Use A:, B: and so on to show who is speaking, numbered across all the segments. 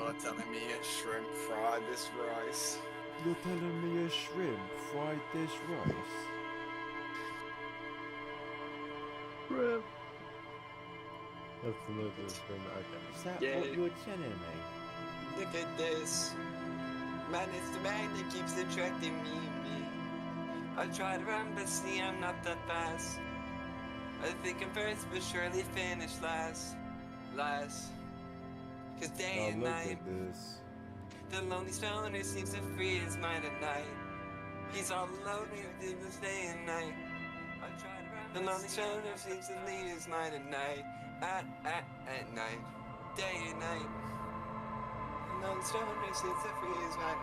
A: You're telling me a shrimp fried this rice?
B: You're telling me a shrimp fried this rice?
C: Shrimp. That's another thing. Okay.
B: Is that
A: Yeah.
B: what you're telling me?
A: Look at this. Man, it's the man that keeps attracting me. I try to run, but see, I'm not that fast. I think I'm first, but surely finish last. Cause day and
B: Look
A: night,
B: at this.
A: the lonely stoner seems to free his mind at night. He's all alone here, this day and night. I try to run, the lonely stoner seems to leave his mind at night. At night, day and night. The lonely stoner seems to free his mind.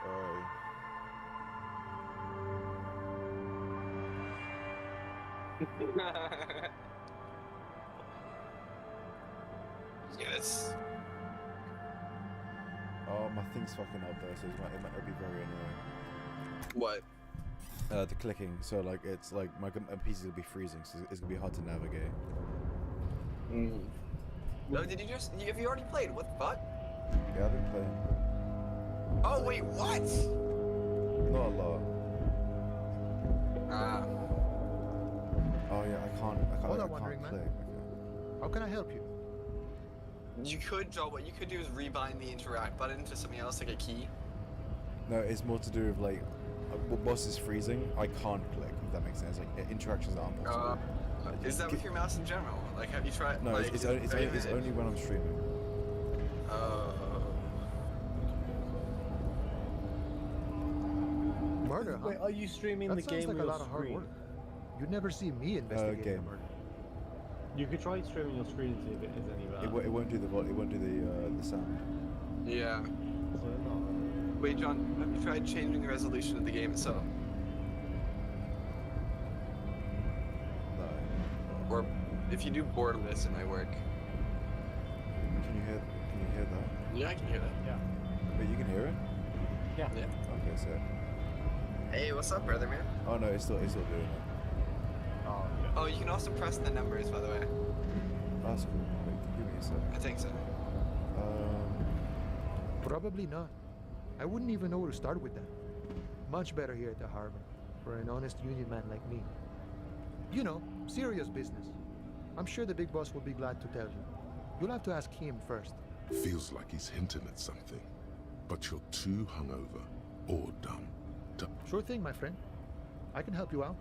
B: Alright.
A: Yes.
B: Oh, my thing's fucking up there, so it might be very annoying.
A: What?
B: The clicking, so like it's like my PC will be freezing, so it's gonna be hard to navigate.
A: No, did you just? Have you already played? What the fuck?
B: Yeah, I've been playing.
A: Oh wait, what?
B: Not a lot. Oh yeah, I can't
D: Hold on,
B: click.
D: wandering man.
B: Okay.
D: How can I help you?
A: You could, Joe. What you could do is rebind the interact button to something else, like a key.
B: No, it's more to do with like, boss is freezing. I can't click. If that makes sense. Like interactions aren't possible.
A: Is that with your mouse in general? Like, have you tried?
B: No,
A: like,
B: it's only when I'm streaming.
D: Murder, huh?
C: Wait, are you streaming
D: That
C: the
D: sounds
C: game
D: like
C: on
D: a
C: your
D: lot of hard
C: screen?
D: work. You'd never see me investigating
B: game.
D: a murder.
C: You could try streaming your screen and see if it is any better.
B: It won't do the sound.
A: Yeah.
C: So not.
A: Wait, John. Have you tried changing the resolution of the game itself?
B: No.
A: Or if you do borderless, it might work.
B: Can you hear that?
A: Yeah, I can hear that.
C: Yeah.
B: Wait, you can hear it?
C: Yeah.
A: Yeah.
B: Okay, so.
A: Hey, what's up, brother, man?
B: Oh no, it's still doing it.
C: Oh, yeah.
A: Oh, you can also press the numbers, by the way.
B: That's cool. Wait, give me a sec.
A: I think so.
D: Probably not. I wouldn't even know where to start with that. Much better here at the harbor, for an honest union man like me. You know, serious business. I'm sure the big boss will be glad to tell you. You'll have to ask him first.
E: Feels like he's hinting at something, but you're too hungover or dumb to...
D: Sure thing, my friend. I can help you out.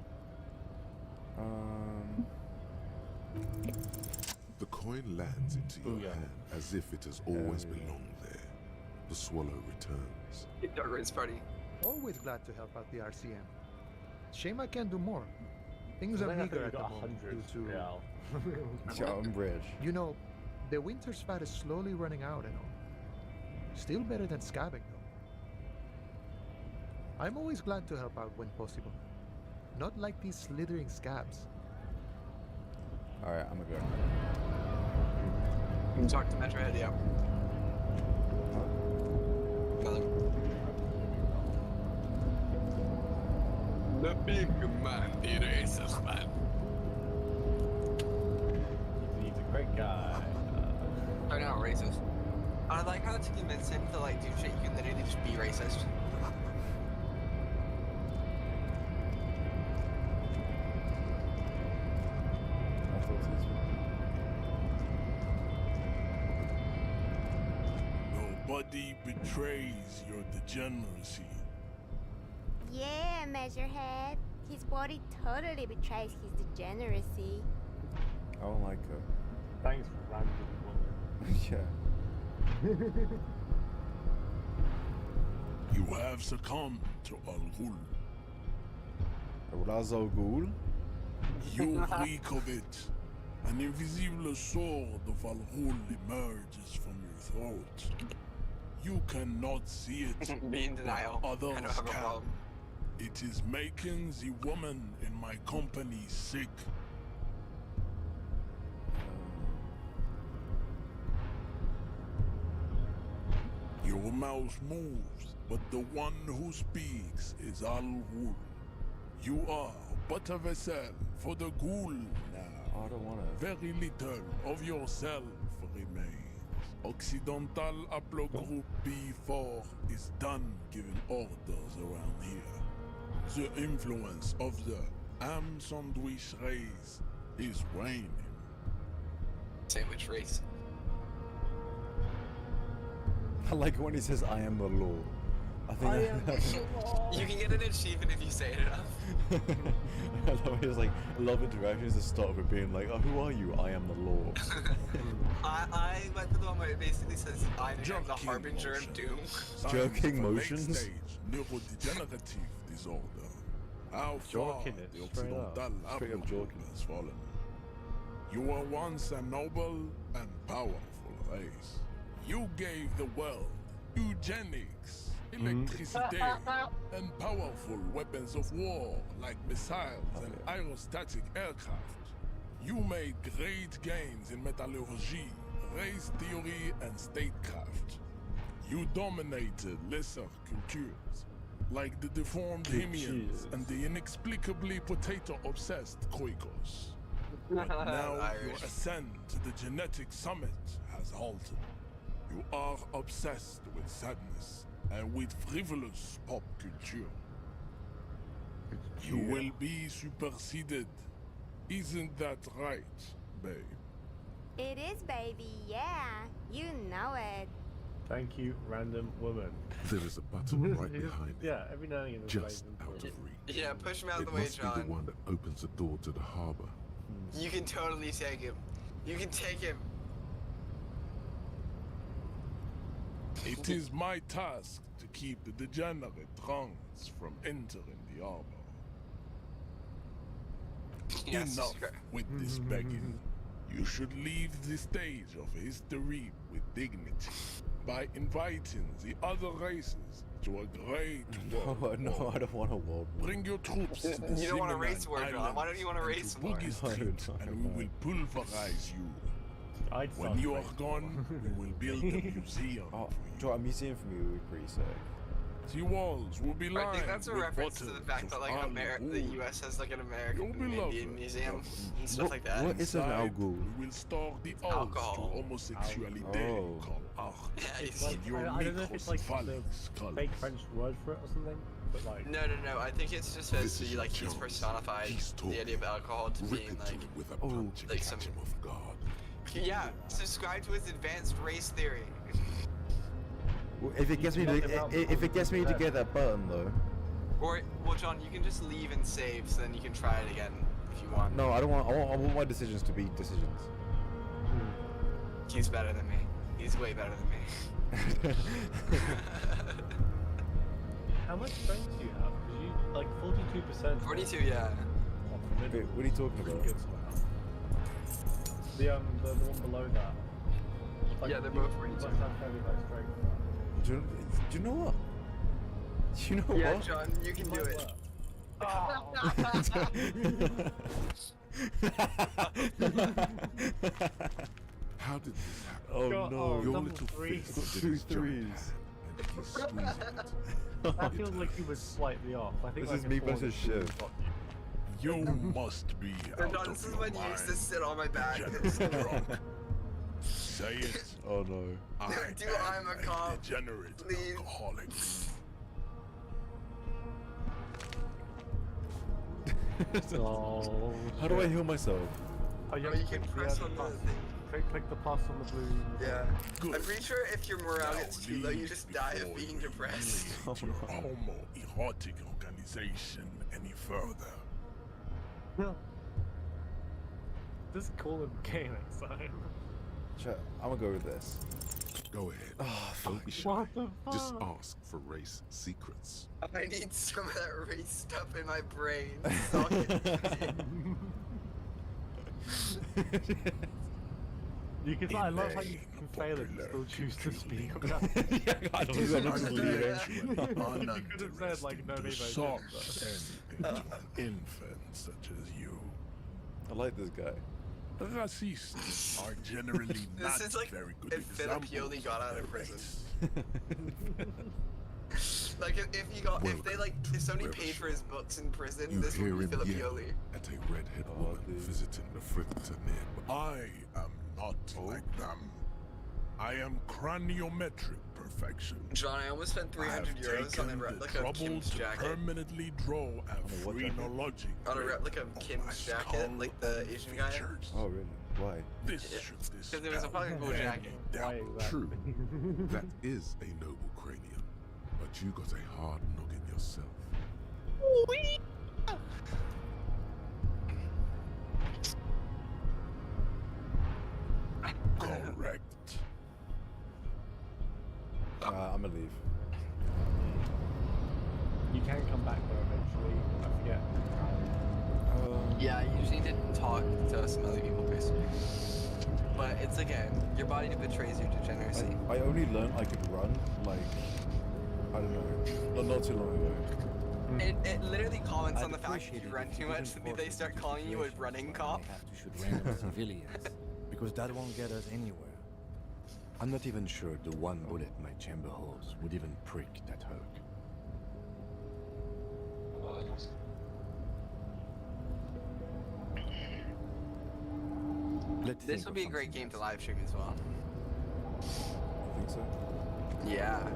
E: The coin lands into your
C: Booyah.
E: hand as if it has always belonged there. The swallow returns.
A: Dark Race Party.
D: Always glad to help out the RCM. Shame I can't do more. Things are
C: I think
D: meager
C: you
D: at the
C: got
D: moment
C: 100
D: due to...
C: real.
B: Yeah, I'm rich.
D: You know, the winter's fat is slowly running out and all. Still better than scabbing, though. I'm always glad to help out when possible. Not like these slithering scabs.
B: Alright, I'm gonna go.
A: You can talk to Metrohead, yeah. Nothing. The big man, the racist man.
C: He's a great guy.
A: They're not racist. I like how to convince him to like do shit, you can literally just be racist.
F: Nobody betrays your degeneracy.
G: Yeah, Measurehead. His body totally betrays his degeneracy.
B: I don't like her.
C: Thanks for random one.
B: Yeah.
F: You have succumbed to Al Ghul.
B: Raz Al Ghul?
F: You reek of it. An invisible sword of Al Ghul emerges from your throat. You cannot see it.
A: Be in denial.
F: Others
A: I don't have a
F: can.
A: problem.
F: It is making the woman in my company sick. Your mouth moves, but the one who speaks is Al Ghul. You are but a vessel for the ghoul now.
B: I don't want to.
F: Very little of yourself remains. Occidental Haplogroup B4 is done giving orders around here. The influence of the ham sandwich race is waning.
A: Sandwich race.
B: I like when he says, "I am the law." I think
A: You can get an achievement if you say it enough.
B: I love it. It's like a lot of interactions that start with being like, "Oh, who are you? I am the law."
A: I went to the one where it basically says, I am the harbinger of doom.
B: Joking motions?
F: Stage neurodegenerative disorder. How far
C: Joking it,
F: the
C: straight up.
F: Occidental
B: Straight up
F: Haplogroup
B: joking.
F: has fallen. You were once a noble and powerful race. You gave the world eugenics, electricity, and powerful weapons of war like missiles and aerostatic aircraft. You made great gains in metallurgy, race theory, and statecraft. You dominated lesser cultures, like the deformed Hemians and the inexplicably potato-obsessed Quakers. But now your
A: Irish.
F: ascent to the genetic summit has halted. You are obsessed with sadness and with frivolous pop culture. You will be superseded. Isn't that right, babe?
G: It is, baby, yeah. You know it.
C: Thank you, random woman.
E: There is a button right behind it,
C: Yeah, every now and again.
E: just out of reach.
A: Yeah, push him out of
E: It
A: the way,
E: must be the
A: John.
E: one that opens the door to the harbor.
A: You can totally take him. You can take him.
F: It is my task to keep the degenerate drunks from entering the harbor.
A: Yes,
F: Enough
A: sure.
F: with this begging. You should leave the stage of history with dignity by inviting the other races to a great world
B: No,
F: war.
B: I don't want a world war.
F: Bring your troops to the
A: You don't want a
F: Zimmerman
A: race war, John. Why don't you want a
F: Islands
A: race
F: and
A: war?
F: Boogie
B: I
F: Street,
B: don't
F: and we will pulverize you.
C: I'd
F: When
C: start
F: you are
C: race.
F: gone, we will build a museum
B: Oh,
F: for you.
B: Joe, a museum for me would be pretty sick.
F: The walls will be lined
A: I think that's a
F: with
A: reference to the
F: bottles
A: fact that
F: of
A: like
F: alcohol.
A: the U.S. has like an American
F: You'll be loved.
A: Indian museum and stuff like that.
B: What is an
F: Inside,
B: alcohol?
F: We will store the odes
A: alcohol.
F: to homosexuality
B: Oh.
F: called art.
A: Yeah,
C: It's
A: you-
C: like,
F: Your
C: I don't know if it's like the
F: microcephalic skulls.
C: fake French word for it or something, but like.
A: No. I think it's just supposed
E: This
A: to
E: is
A: be like
E: your
A: he's
E: chance.
A: personified
E: He's
A: the idea of alcohol to
E: Rip
A: being
E: into
A: like,
E: it with a
B: Oh,
E: punch and
A: like
E: catch
A: some-
E: him off guard.
A: yeah, subscribe to his advanced race theory.
B: Well, if it gets me if it gets me to get that button though.
A: Or, well, John, you can just leave and save, so then you can try it again if you want.
B: No, I don't want. I want my decisions to be decisions.
A: He's better than me. He's way better than me.
C: How much strength do you have? Because you like 42%.
A: 42, yeah.
B: Wait, what are you talking
C: Pretty
B: about?
C: good somehow. The one below that. Like,
A: Yeah, they're
C: you
A: both
C: must
A: 42.
C: have fairly high strength.
B: Do you know what? Do you know
A: Yeah,
B: what?
A: John, you can do
C: Might
A: it.
C: work.
E: How did this happen?
B: Oh
C: God,
B: no!
E: Your
C: double
E: little
C: threes.
E: fist did
B: Two
E: its job,
B: threes.
E: and you squeezed it.
C: That feels like he was slightly off. I think
B: This
C: like
B: is
C: a
B: me
C: four
B: versus
C: is really
B: Shiv.
C: got
F: You must be
A: So,
F: out
A: John,
F: of
A: this is
F: your
A: when you
F: mind.
A: used to sit on my back.
F: Degenerate drunk. Say it.
B: Oh no!
F: I
A: Do
F: am
A: I'm a cop.
F: degenerate
A: Please.
F: alcoholic.
C: Oh.
B: How do I heal myself?
C: Oh,
A: Or you can press on the
C: plus.
A: thing.
C: Click the plus on the blue.
A: Yeah.
F: Good.
A: I'm pretty sure if your morale
F: Now
A: gets too low, you
F: leave
A: just die of
F: before
A: being
F: you
A: depressed.
F: humiliate your homoerotic organization any further.
C: No. Just call him gay next time.
B: Chat, I'm gonna go with this.
E: Go ahead.
B: Oh,
E: Don't be shy.
C: What the fuck?
E: Just ask for race secrets.
A: I need some of that race stuff in my brain. Suck it.
C: You can. I love how you
F: Inane,
C: can fail it and still
F: popular
C: choose to speak.
B: Yeah, I do. I'm just leaving.
C: You could have said like no,
F: to
C: maybe
F: suck
C: I
F: into an infant such as you.
B: I like this guy.
F: Racists are generally not
A: This is like
F: very good
A: if Philip
F: examples
A: Yoli got out of
F: their
A: prison.
F: race.
A: Like if somebody paid for his books in prison,
E: You
A: this
E: hear
A: would be
E: him
A: Philip
E: yell
A: Pioli.
E: at a redhead woman visiting the fritter nearby.
F: I am not like them. I am craniometric perfection.
A: John, I almost spent
F: I have
A: 300 euros on a
F: taken the
A: replica of
F: trouble
A: Kim's
F: to
A: jacket.
F: permanently draw a
B: what jacket?
F: phrenologic
A: On a
F: grid
A: replica of
F: my
A: Kim's jacket,
F: skull
A: like the
F: and
A: Asian guy.
F: features.
B: Oh really? Why?
F: This
A: Yeah.
F: should
A: Because it was a fucking cool
F: dispel
A: jacket.
F: any doubt.
C: Why exactly?
E: True, that is a noble cranium, but you got a hard noggin yourself.
F: Correct.
B: I'm gonna leave.
C: You can come back there eventually. I forget.
A: Yeah, you just need to talk to some other people, Chris. But it's again, your body betrays your degeneracy.
B: I only learned I could run, like, I don't know, not too long ago.
A: It literally comments
H: I'd
A: on the fact that
H: appreciate
A: you
H: it
A: run
H: if
A: too
H: you
A: much,
H: didn't
A: and
H: force
A: they
H: us
A: start
H: into
A: calling you a
H: situations
A: running
H: where
A: cop.
H: we have to shoot random civilians, because that won't get us anywhere. I'm not even sure the one bullet my chamber holds would even prick that hook. Let's
A: This
H: think
A: would
H: of
A: be a great
H: something
A: game to
H: else.
A: live stream as well.
B: You think so?
A: Yeah.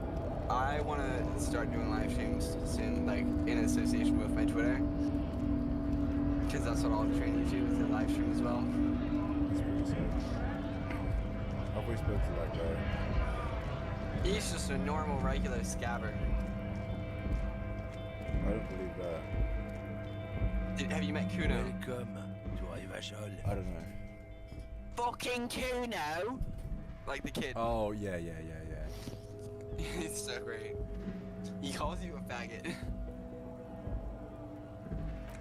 A: I want to start doing live streams soon, like in association with my Twitter. Because that's what all the trainers do with the live stream as well.
B: That's pretty sad. I've always spoke to that guy.
A: He's just a normal, regular scabber.
B: I don't believe that.
A: Have you met Kuno?
H: Welcome to Rivachol.
B: I don't know.
A: Fucking Kuno! Like the kid.
B: Oh, yeah.
A: He's so great. He calls you a faggot.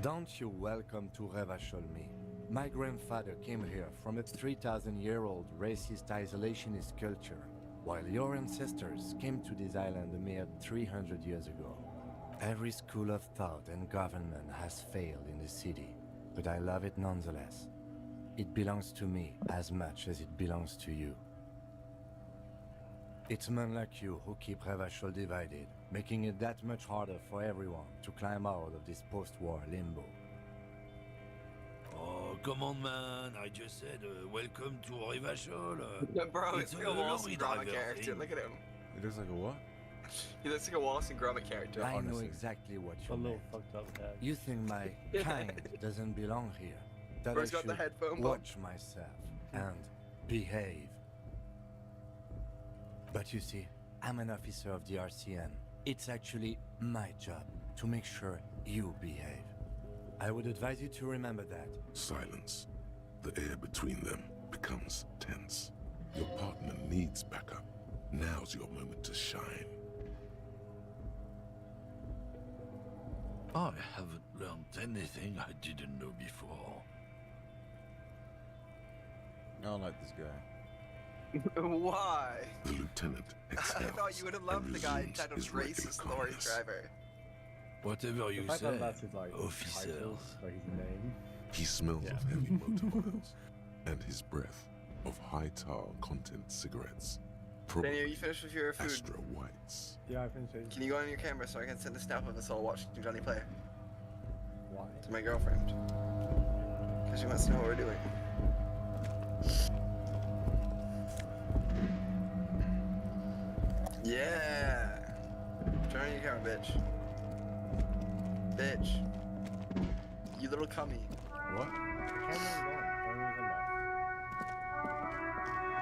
H: Don't you welcome to Revachol me. My grandfather came here from a 3,000-year-old racist isolationist culture, while your ancestors came to this island a mere 300 years ago. Every school of thought and government has failed in the city, but I love it nonetheless. It belongs to me as much as it belongs to you. It's men like you who keep Revachol divided, making it that much harder for everyone to climb out of this post-war limbo.
I: Oh, come on, man. I just said welcome to Rivachol.
A: Bro,
I: It's
A: it's like
I: a
A: a Wallace
I: lorry
A: and Gromit
I: driver
A: character.
I: thing.
A: Look at him.
B: It looks like a what?
A: He looks like a Wallace and Gromit character.
H: I know
B: honestly.
H: exactly what
C: A
H: you
C: little
H: mean.
C: fucked up head.
H: You think my kind doesn't belong here. That
A: Bro's
H: I
A: got the
H: should
A: headphone bump.
H: watch myself and behave. But you see, I'm an officer of the RCN. It's actually my job to make sure you behave. I would advise you to remember that.
E: Silence. The air between them becomes tense. Your partner needs backup. Now's your moment to shine.
I: I haven't learned anything I didn't know before.
B: I don't like this guy.
A: Why?
E: The lieutenant
A: I
E: exhales
A: thought you would have
E: and
A: loved the guy
E: resumes
A: entitled
E: his regular
A: racist lorry
E: calmness.
A: driver.
I: Whatever
C: The
I: you
C: fact
I: say,
C: that that's his like
I: officers.
C: title, like his name.
E: He smells
C: Yeah.
E: of heavy motor oils and his breath of high tar content cigarettes.
A: Daniel,
E: Probably
A: you finished with your food?
E: Astra Whites.
C: Yeah, I finished it.
A: Can you go on your camera so I can send a snap of us all watching Johnny play
C: Why?
A: to my girlfriend? Because she wants to know what we're doing. Yeah! Turn on your camera, bitch. Bitch. You little cummy.
B: What?
C: Camera's on. Camera's on back.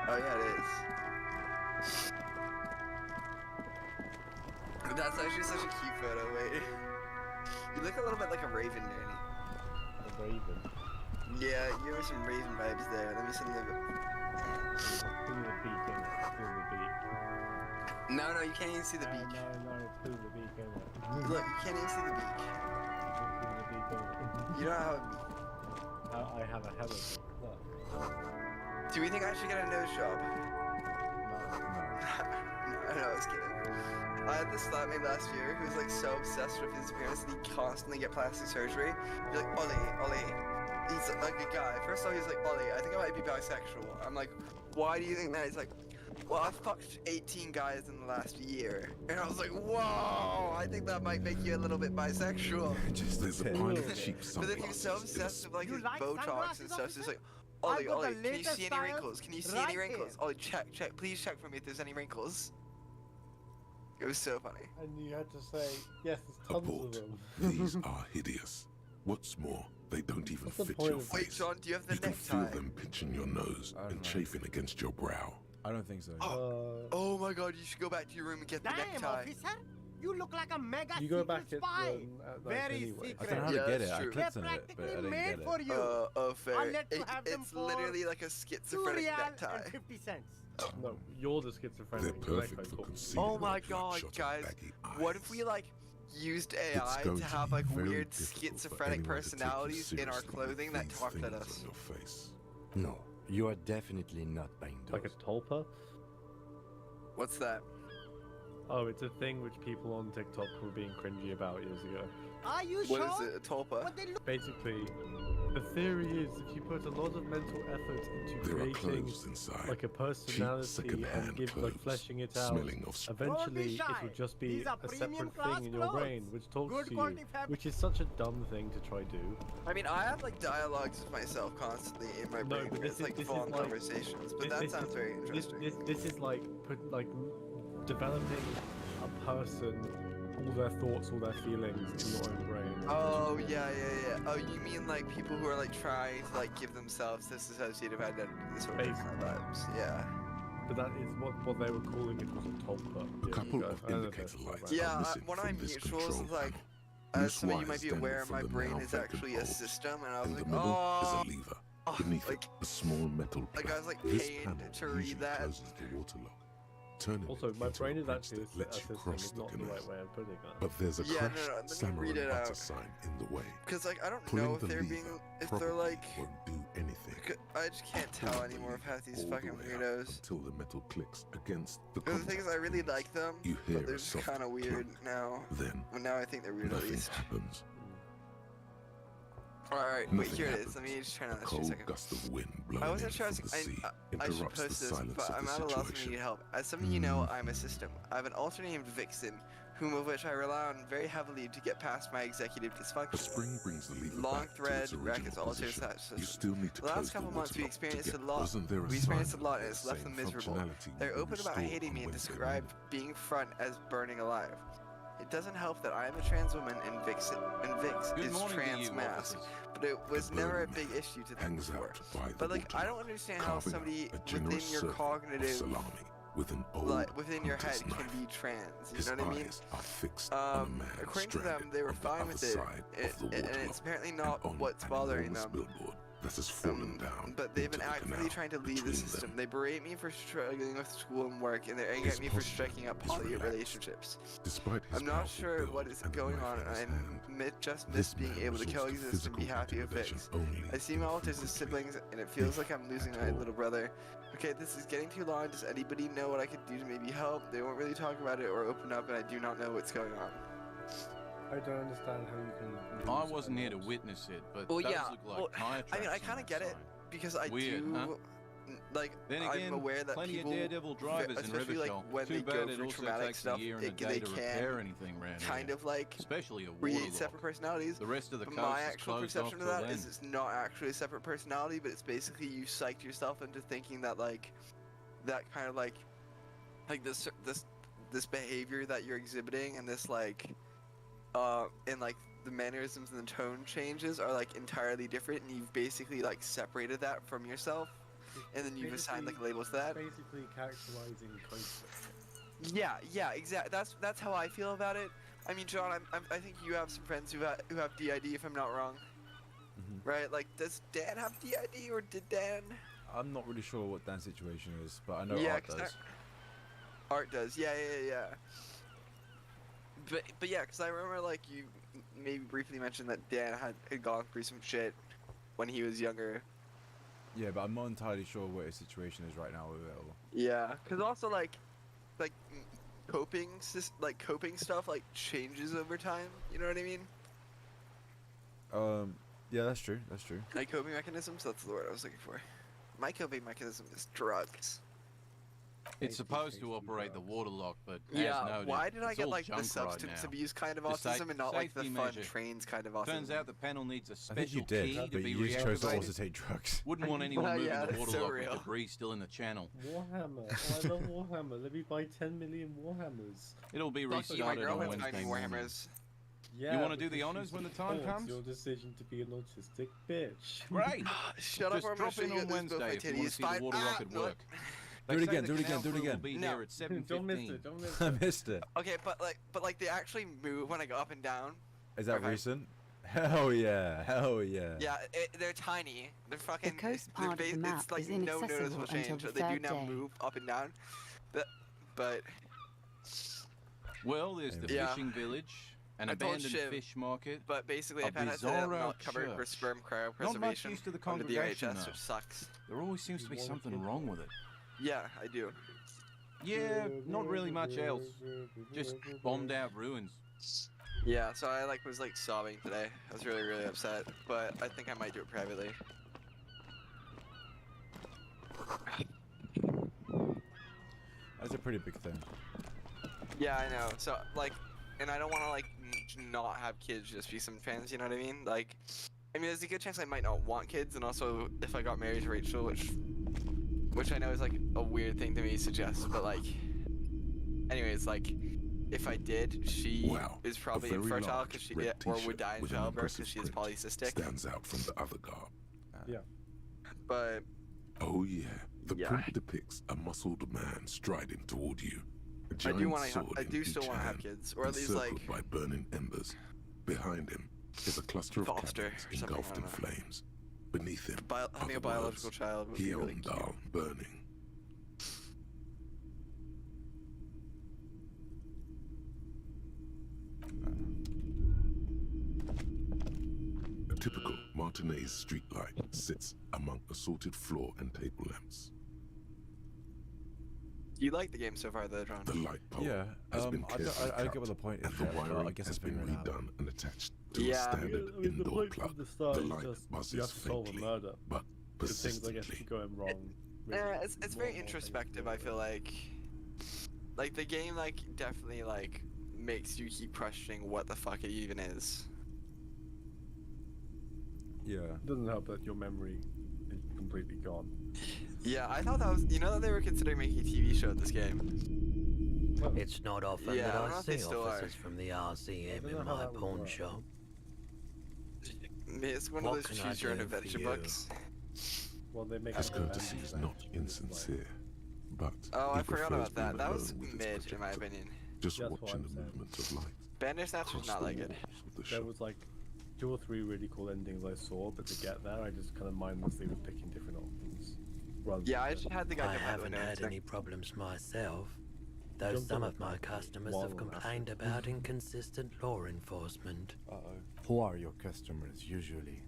A: Oh yeah, it is. That's actually such a cute photo, wait. You look a little bit like a raven, Danny.
C: The raven.
A: Yeah, you have some raven vibes there. Let me send the...
C: Through the beak, innit? Through the beak.
A: No, you can't even see the beak.
C: No, through the beak, innit?
A: Look, you can't even see the beak.
C: Through the beak, innit?
A: You don't have a beak.
C: I have a hell of a look.
A: Do we think I should get a nose job?
C: No.
A: No, I was kidding. I had this flatmate last year who was like so obsessed with his appearance that he constantly get plastic surgery. He's like, Ollie. He's like a guy. First off, he's like, Ollie, I think I might be bisexual. I'm like, why do you think that? He's like,
J: well, I fucked 18 guys in the last year, and I was like, whoa, I think that might make you a little bit bisexual.
B: Just
E: There's a
B: a
E: pile
B: bit.
E: of cheap
J: But then he was so
E: sunglasses in a
J: obsessed with like
K: You
J: his
K: like
J: Botox and
K: sunglasses,
J: stuff. So he's
K: officer?
J: like, Ollie,
K: I've got
J: Ollie,
K: the
J: can you
K: latest
J: see any
K: styles
J: wrinkles? Can you see
K: right
J: any wrinkles?
K: here.
J: Ollie, check, please check for me if there's any wrinkles. It was so funny.
C: And you had to say, yes, there's tons
E: Abort.
C: of them.
E: These are hideous. What's more, they don't even
C: What's the
E: fit
C: point
E: your
C: of-
E: face.
J: Wait, John, do you have the
E: You can feel
J: necktie?
E: them pinching your nose
B: I don't
E: and
B: know.
E: chafing against your brow.
B: I don't think so.
J: Oh my god, you should go back to your room and get the
K: Damn,
J: necktie.
K: officer! You look like a mega
C: You go
K: secret
C: back at
K: spy.
C: nights
K: Very
C: anyway.
B: I
K: secret.
B: don't know how
J: Yeah,
B: to get
J: that's
B: it. I
J: true.
B: clicked
K: They're
B: on it, but I
K: practically
B: didn't
K: made
B: get it.
K: for you.
J: Oh, fair.
K: I'll let you have them
J: It's
K: for
J: literally like a
K: 2
J: schizophrenic
K: real
J: necktie.
K: and 50 cents.
C: No, you're the
E: They're
C: schizophrenic.
E: perfect for concealing
J: Oh my
E: your
J: god,
E: bloodshot
J: guys.
E: baggy
J: What if
E: eyes.
J: we like used
E: It's
J: AI
E: going
J: to
E: to
J: have
E: be
J: like
E: very
J: weird
E: difficult for
J: schizophrenic
E: anyone to take you
J: personalities in our
E: seriously with
J: clothing that
E: these
J: talked at
E: things
J: us?
E: on your face.
H: No, you are definitely not buying those.
C: Like a tulpa?
J: What's that?
C: Oh, it's a thing which people on TikTok were being cringy about years ago.
K: Are you
J: What
K: sure?
J: is it? A tulpa?
K: What they look
C: Basically, the theory is if you put a lot of mental effort into
E: There are
C: creating
E: clothes inside.
C: like a
E: Cheap
C: personality
E: second-hand
C: and give
E: clothes,
C: like fleshing it out,
E: smelling of
C: eventually
K: shy.
C: it would just be
K: These are
C: a
K: premium
C: separate
K: class
C: thing in your brain
K: clothes.
C: which talks
K: Good
C: to you,
K: quality fabric.
C: which is such a dumb thing to try do.
J: I mean, I have like dialogues with myself constantly in my brain.
C: but
J: where it's like
C: this
J: full-on
C: is like
J: conversations, but
C: this-
J: that
C: this
J: sounds
C: is-
J: very interesting.
C: This is like developing a person, all their thoughts, all their feelings in your own brain.
J: Oh yeah. Oh, you mean like people who are like trying to like give themselves disassociative identity, this sort of
C: Basically.
J: vibes. Yeah.
C: But that is what they were calling it was a tulpa.
E: A couple
C: ago.
E: of
C: I don't know if
E: indicator
C: that's
E: lights
C: right.
J: Yeah,
E: are missing
J: one of
E: from
J: my
E: this
J: mutuals
E: control
J: is like,
E: panel.
J: as
E: Loose
J: some of you might
E: wires
J: be
E: dangling
J: aware,
E: from
J: my
E: the
J: brain
E: now
J: is
E: vacant
J: actually a
E: holes.
J: system, and I was
E: In the
J: like,
E: middle is
J: oh,
E: a lever. Beneath
J: like,
E: it, a small metal
J: like
E: plate.
J: I was like
E: This
J: paid
E: panel
J: to read
E: usually
J: that.
E: closes the water lock. Turning
C: Also,
E: it
C: my
E: into
C: brain
E: a
C: is
E: bridge
C: actually
E: that lets you
C: a system.
E: cross
C: It's
E: the
C: not the
E: canal.
C: right way of putting that.
E: But there's a
J: Yeah, no,
E: crashed
J: let me
E: samurai
J: read it
E: butter
J: out.
E: sign in the way.
J: Because like I don't
E: Pulling
J: know if
E: the
J: they're
E: lever
J: being, if they're
E: probably
J: like,
E: won't do anything.
J: I just can't tell
E: Pull the
J: anymore of
E: lever
J: half these
E: all
J: fucking
E: the way up
J: weirdos.
E: until the metal clicks against the
J: Because the thing is, I really
E: contact
J: like them,
E: You hear
J: but they're
E: a
J: just
E: soft
J: kind of weird
E: clunk.
J: now.
E: Then
J: Well, now I think they're weird at
E: nothing
J: least.
E: happens.
J: Alright, wait,
E: Nothing
J: here it is.
E: happens.
J: Let me just turn on
E: A
J: this for a
E: cold
J: second.
E: gust of wind blowing
J: I
E: in
J: wasn't sure
E: from the sea
J: I should
E: interrupts the
J: post this,
E: silence
J: but
E: of
J: I'm
E: the
J: at a loss when you
E: situation.
J: need help. As some of you know, I'm a system. I have an alter named Vixen, whom of which I rely on very heavily to get past my executive
E: The
J: dysfunction.
E: spring brings the lever
J: Long
E: back
J: thread,
E: to its
J: brackets,
E: original
J: alter
E: position.
J: slash
E: You
J: system.
E: still need to
J: The last
E: close
J: couple
E: the
J: months we
E: water lock to
J: experienced a
E: get-
J: lot.
E: Wasn't there a
J: We experienced a
E: sign
J: lot,
E: that
J: and it's left
E: same
J: them miserable.
E: functionality
J: They're
E: will
J: open about
E: restore
J: hating me
E: on
J: and
E: Wednesday
J: describe
E: morning?
J: being front as burning alive. It doesn't help that I am a trans woman and Vix
L: Good
J: is
L: morning to
J: trans
L: you,
J: mask,
L: officers.
J: but it was
E: The
J: never a
E: burden
J: big issue to them
E: hangs
J: before.
E: out by the
J: But like,
E: water
J: I
E: lock,
J: don't understand how
E: carving
J: somebody
E: a
J: within
E: generous
J: your
E: circle of
J: cognitive,
E: salami with an old
J: like within your head,
E: hunter's
J: can
E: knife.
J: be trans. You
E: His
J: know what I mean?
E: eyes are fixed on a man
J: According to them,
E: stranded
J: they were
E: on the
J: fine
E: other
J: with it,
E: side of the
J: and
E: water
J: it's
E: lock
J: apparently
E: and
J: not
E: on
J: what's
E: an
J: bothering
E: enormous
J: them.
E: billboard that has fallen down
J: But they've been
E: into the
J: actively
E: canal
J: trying to leave the
E: between
J: system.
E: them.
J: They berate me for struggling with school and work, and they're angry
E: His
J: at me for
E: posture
J: striking up
E: is
J: poly
E: relaxed.
J: relationships.
E: Despite his
J: I'm not
E: powerful
J: sure
E: build
J: what is
E: and
J: going
E: knife
J: on,
E: in
J: and
E: his hand,
J: I just miss
E: this
J: being
E: man
J: able to
E: resorts
J: coexist and be
E: physical
J: happy with
E: intimidation
J: Vix.
E: only
J: I see my alters as
E: infrequently,
J: siblings, and it feels
E: if
J: like I'm losing
E: at
J: my
E: all.
J: little brother. Okay, this is getting too long. Does anybody know what I could do to maybe help? They won't really talk about it or open up, and I do not know what's going on.
C: I don't understand how you can.
L: I
C: lose
L: wasn't here to
C: animals.
L: witness it, but
J: Well,
L: those
J: yeah,
L: look like
J: well,
L: tire
J: I mean, I
L: tracks
J: kind
L: on
J: of get
L: that
J: it
L: sign.
J: because I
L: Weird,
J: do.
L: huh?
J: Like,
L: Then
J: I'm
L: again,
J: aware that
L: plenty
J: people,
L: of daredevil drivers in
J: especially like
L: Riverdale.
J: when
L: Too
J: they
L: bad
J: go
L: it
J: through
L: also
J: traumatic
L: takes
J: stuff,
L: a year and a
J: they
L: day to repair
J: can
L: anything around
J: kind
L: here.
J: of like
L: Especially a water
J: create
L: lock.
J: separate personalities.
L: The rest of the
J: But
L: coast
J: my
L: is
J: actual
L: closed off
J: perception of
L: till
J: that
L: then.
J: is it's not actually a separate personality, but it's basically you psyched yourself into thinking that like that kind of like this behavior that you're exhibiting and this like and like the mannerisms and the tone changes are like entirely different, and you've basically like separated that from yourself, and then you've assigned like labels to that.
C: Basically characterizing conflict.
J: Yeah, exactly. That's how I feel about it. I mean, John, I think you have some friends who have DID, if I'm not wrong.
B: Mhm.
J: Right? Like, does Dan have DID, or did Dan?
B: I'm not really sure what Dan's situation is, but I know
J: Yeah,
B: Art
J: 'cause
B: does.
J: Art does. Yeah. But yeah, because I remember like you maybe briefly mentioned that Dan had gone through some shit when he was younger.
B: Yeah, but I'm not entirely sure what his situation is right now with it all.
J: Yeah, because also like coping stuff like changes over time. You know what I mean?
B: Yeah, that's true. That's true.
J: Like coping mechanisms. That's the word I was looking for. My coping mechanism is drugs.
L: It's supposed to operate the water lock, but
J: Yeah,
L: as noted,
J: why did I
L: it's
J: get
L: all
J: like the
L: junk
J: substance
L: right now.
J: abuse kind of
L: The
J: autism and not like the
L: safety
J: fun
L: measure.
J: trains kind of autism?
L: Turns out the panel needs a
B: I think you
L: special
B: did,
L: key to
B: but
L: be
B: you just chose to
L: reactivated.
B: also take drugs.
L: Wouldn't want anyone moving
J: Yeah,
L: the
J: that's
L: water
J: so
L: lock
J: real.
L: with debris still in the channel.
C: Warhammer. Oh, I love Warhammer. Let me buy 10 million Warhammers.
L: It'll be
J: Fuck you, my
L: restarted on
J: girlfriend's buying
L: Wednesday
J: me
L: morning.
J: Warhammers.
C: Yeah,
L: wanna do
C: because
L: the
C: she
L: honors when the time
C: supports
L: comes?
C: Your decision to be an autistic bitch.
L: Great!
J: Shut up,
L: Just
J: or I'm gonna
L: drop
J: show
L: in
J: you
L: on
J: this
L: Wednesday
J: both my
L: if you want to
J: titties.
L: see the
J: Fine.
L: water
J: Ah,
L: rocket
J: no.
L: work.
B: Do it
L: They say
B: again,
L: the
B: do it again,
L: canal
B: do it
L: crew
B: again.
L: will be
J: No.
L: here at 7:15.
C: Don't miss it. Don't miss
B: I
C: it.
B: missed it.
J: Okay, but they actually move when I go up and down.
B: Is that
J: Okay.
B: recent? Hell yeah, hell yeah.
J: Yeah, they're tiny. They're fucking.
M: coast
J: they're
M: part of the map
J: it's like
M: is
J: no
M: inaccessible
J: noticeable
M: until
J: change.
M: the
J: They do
M: third
J: now
M: day.
J: move up and down. But
L: Well, there's the
J: Yeah.
L: fishing village, an
J: I told
L: abandoned
J: Shiv,
L: fish market.
J: But basically,
L: A
J: I found out that
L: bizarro
J: I'm not covered for
L: church.
J: sperm
L: Not much
J: cryopreservation
L: use to the
J: on the
L: congregation,
J: DHS,
L: though.
J: which sucks.
L: There always seems to be something wrong with it.
J: Yeah, I do.
L: Yeah, not really much else. Just bombed out ruins.
J: Yeah, so I was sobbing today. I was really, really upset, but I think I might do it privately.
B: That's a pretty big thing.
J: Yeah, I know. So and I don't want to not have kids, just be some fans. You know what I mean? I mean, there's a good chance I might not want kids, and also if I got married to Rachel, which I know is a weird thing to me to suggest, but anyways, if I did, she
E: Wow,
J: is
E: a
J: probably
E: very
J: infertile
E: large
J: because she
E: red
J: or
E: t-shirt
J: would die in
E: with an
J: childbirth
E: impressive
J: because she is
E: print
J: polycystic.
E: stands out from the other garb.
C: Yeah.
J: But
E: Oh yeah, the
J: Yeah.
E: print depicts a muscled man striding toward you. A
J: I
E: giant
J: do want to.
E: sword
J: I
E: in
J: do still
E: each
J: want to have
E: hand,
J: kids, or at least
E: encircled by burning embers. Behind him is a cluster of
J: Foster
E: cabins
J: or something,
E: engulfed
J: I
E: in
J: don't know.
E: flames. Beneath him,
J: having a
E: other
J: biological
E: worlds,
J: child would be really cute.
E: Heondal burning. A typical Martinez streetlight sits among assorted floor and table lamps.
J: You like the game so far, though, John?
E: The light pole
B: Yeah,
E: has been
B: I
E: carefully
B: don't get
E: cut,
B: what the point is
E: and the
B: yet, but I
E: wiring
B: guess
E: has
B: it's
E: been
B: figuring it out.
E: redone and attached to
J: Yeah.
E: a standard
C: I mean, the
E: indoor
C: point
E: plug.
C: from the start
E: The
C: is
E: light
C: just you
E: buzzes
C: have to solve a
E: faintly,
C: murder.
E: but
C: Good things, I guess,
E: persistently.
C: going wrong.
J: It's very introspective. I feel like the game definitely makes you keep questioning what the fuck it even is.
B: Yeah.
C: It doesn't help that your memory is completely gone.
J: Yeah, I thought that was. You know that they were considering making a TV show of this game.
N: It's not often
J: Yeah, I
N: that
J: don't know
N: I
J: if they
N: see
J: still
N: officers from the RCM in my pawn shop.
J: It's one
N: What
J: of those
N: can I
J: choose your own
N: do for
J: adventure
N: you?
J: books.
C: Well, they make
E: His
C: it
E: courtesy is not insincere, but
J: Oh,
E: he
J: I forgot
E: prefers
J: about that.
E: being
J: That was
E: alone with his
J: mid, in my
E: projector,
J: opinion.
E: just
C: That's what
E: watching
C: I'm
E: the
C: saying.
E: movement of light.
J: Bandersnatch was
E: across
J: not
E: the
J: that good.
E: walls of the
C: There
E: shop.
C: was 2 or 3 really cool endings I saw, but to get there, I just kind of mindlessly was picking different options. Rather
J: Yeah,
C: than
J: I just had the guy
N: I
J: come out the
N: haven't
J: window.
N: had any problems myself, though
C: Jumped
N: some
C: on
N: of
C: a
N: my
C: fucking
N: customers
C: wall
N: have
C: and
N: complained
C: laughed.
N: about inconsistent law enforcement.
H: Who are your customers usually?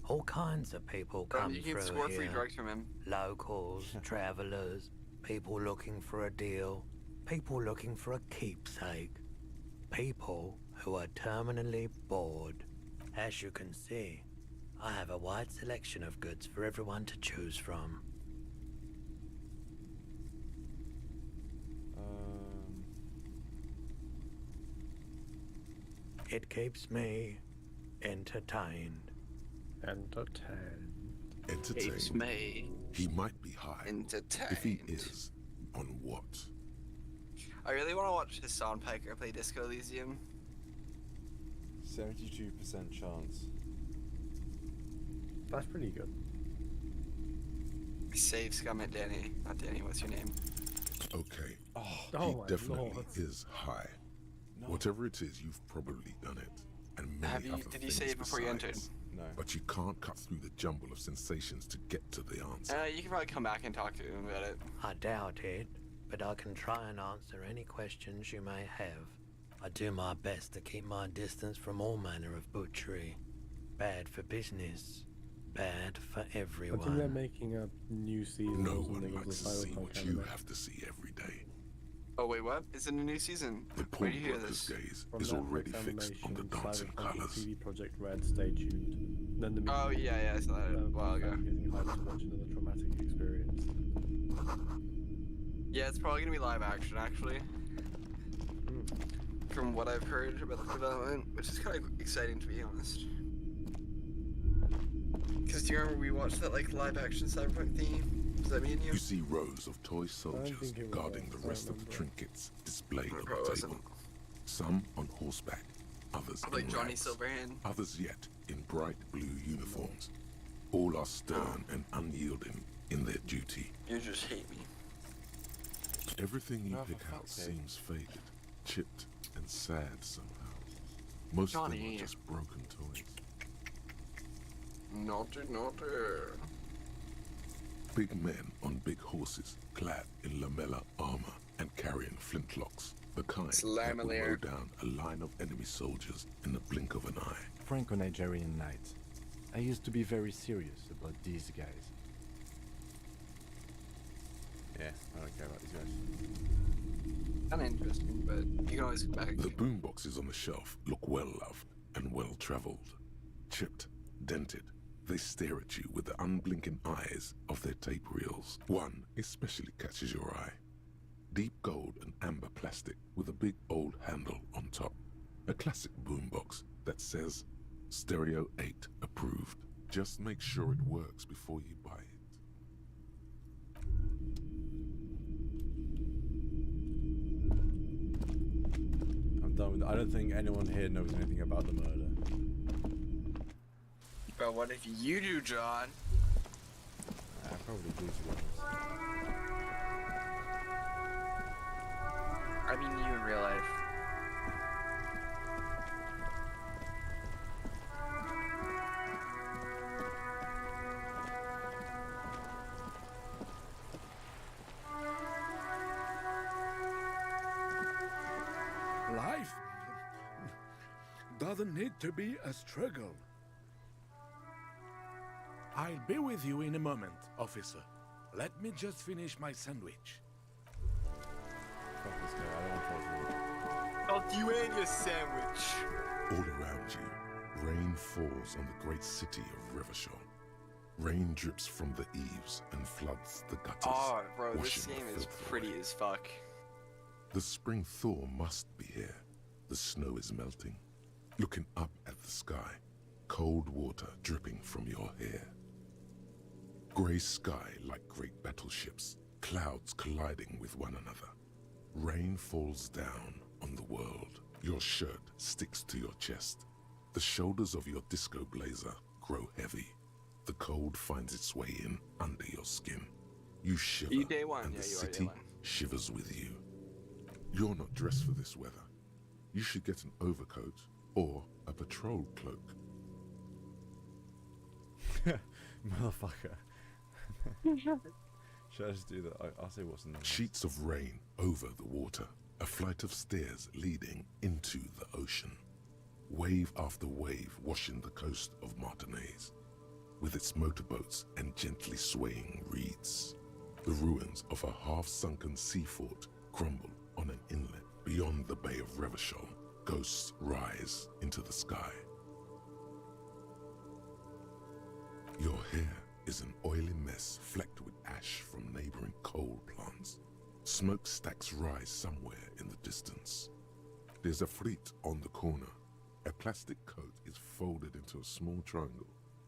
N: All kinds of people come
J: You can
N: through
J: score free
N: here.
J: drugs from him.
N: Locals, travelers, people looking for a deal, people looking for a keepsake, people who are terminally bored. As you can see, I have a wide selection of goods for everyone to choose from. It keeps me entertained.
C: Entertained.
E: Entertained.
L: me.
E: He might be high.
J: Entertained.
E: If he is, on what?
J: I really want to watch Hassan Piker play Disco Elysium.
B: 72% chance.
C: That's pretty good.
J: Save scum at Danny. Not Danny, what's your name?
E: Okay.
C: Oh
E: he
C: my
E: definitely
C: lord.
E: is high. Whatever it is, you've probably done it. And many other
J: Did you
E: things
J: save before you entered?
E: besides.
B: No.
E: But you can't cut through the jumble of sensations to get to the answer.
J: You can probably come back and talk to him about it.
N: I doubt it, but I can try and answer any questions you may have. I do my best to keep my distance from all manner of butchery. Bad for business, bad for
C: I think they're
N: everyone.
C: making a new season
E: No
C: or
E: one
C: something of
E: likes
C: the
E: to see
C: Cyberpunk
E: what you
C: anime.
E: have to see every day.
J: Oh wait, what? Is it a new season?
E: The
J: Where
E: Pawn
J: do you hear
E: Brothers
J: this?
E: gaze
C: From
E: is already
C: Netflix
E: fixed on the
C: Animation,
E: dancing
C: Cyberpunk,
E: colors.
C: TV Project Red, stay tuned. Then the
J: Oh yeah, I saw that a while ago.
C: Getting hyped to watch another traumatic experience.
J: Yeah, it's probably gonna be live action, actually. From what I've heard about the development, which is kind of exciting to be honest. Because do you remember we watched that like live action cyberpunk theme? Does that mean you?
E: You see rows of toy soldiers guarding the rest of the trinkets displayed on the table. Some on horseback, others
J: like
E: in
J: Johnny
E: rags,
J: Silverhand.
E: others yet in bright blue uniforms. All are stern and unyielding in their duty.
J: You just hate me.
E: Everything you pick out seems faded, chipped, and sad somehow. Most of them are just broken toys.
J: Naughty, naughty.
E: Big men on big horses, clad in lamella armor and carrying flintlocks. The kind that will mow down a line of enemy soldiers in the blink of an eye.
H: Franco-Nigerian knights. I used to be very serious about these guys.
B: Yeah, I don't care about these guys.
J: Kind of interesting, but you can always come back.
E: The boomboxes on the shelf look well-loved and well-traveled. Chipped, dented, they stare at you with the unblinking eyes of their tape reels. One especially catches your eye. Deep gold and amber plastic with a big old handle on top. A classic boombox that says, Stereo 8 approved. Just make sure it works before you buy it.
B: I'm done with it. I don't think anyone here knows anything about the murder.
J: But what if you do, John?
B: I probably do, to be honest.
J: I mean, you in real life.
F: Life doesn't need to be a struggle. I'll be with you in a moment, officer. Let me just finish my sandwich.
B: Fuck this guy, I don't want to trust him.
J: Fuck you and your sandwich.
E: All around you, rain falls on the great city of Revachol. Rain drips from the eaves and floods the gutters.
J: Oh, bro, this
E: washing
J: game
E: the
J: is
E: filth
J: pretty
E: away.
J: as fuck.
E: The spring thaw must be here. The snow is melting. Looking up at the sky, cold water dripping from your hair. Grey sky like great battleships, clouds colliding with one another. Rain falls down on the world. Your shirt sticks to your chest. The shoulders of your disco blazer grow heavy. The cold finds its way in under your skin. You shiver,
J: You day one,
E: and
J: yeah,
E: the
J: you are day
E: city
J: one.
E: shivers with you. You're not dressed for this weather. You should get an overcoat or a patrol cloak.
B: Motherfucker. Should I just do that? I'll say what's in the
E: Sheets of rain over the water, a flight of stairs leading into the ocean. Wave after wave washing the coast of Martinaise, with its motorboats and gently swaying reeds. The ruins of a half-sunken sea fort crumble on an inlet beyond the Bay of Revachol. Ghosts rise into the sky. Your hair is an oily mess flecked with ash from neighboring coal plants. Smokestacks rise somewhere in the distance. There's a fleet on the corner. A plastic coat is folded into a small triangle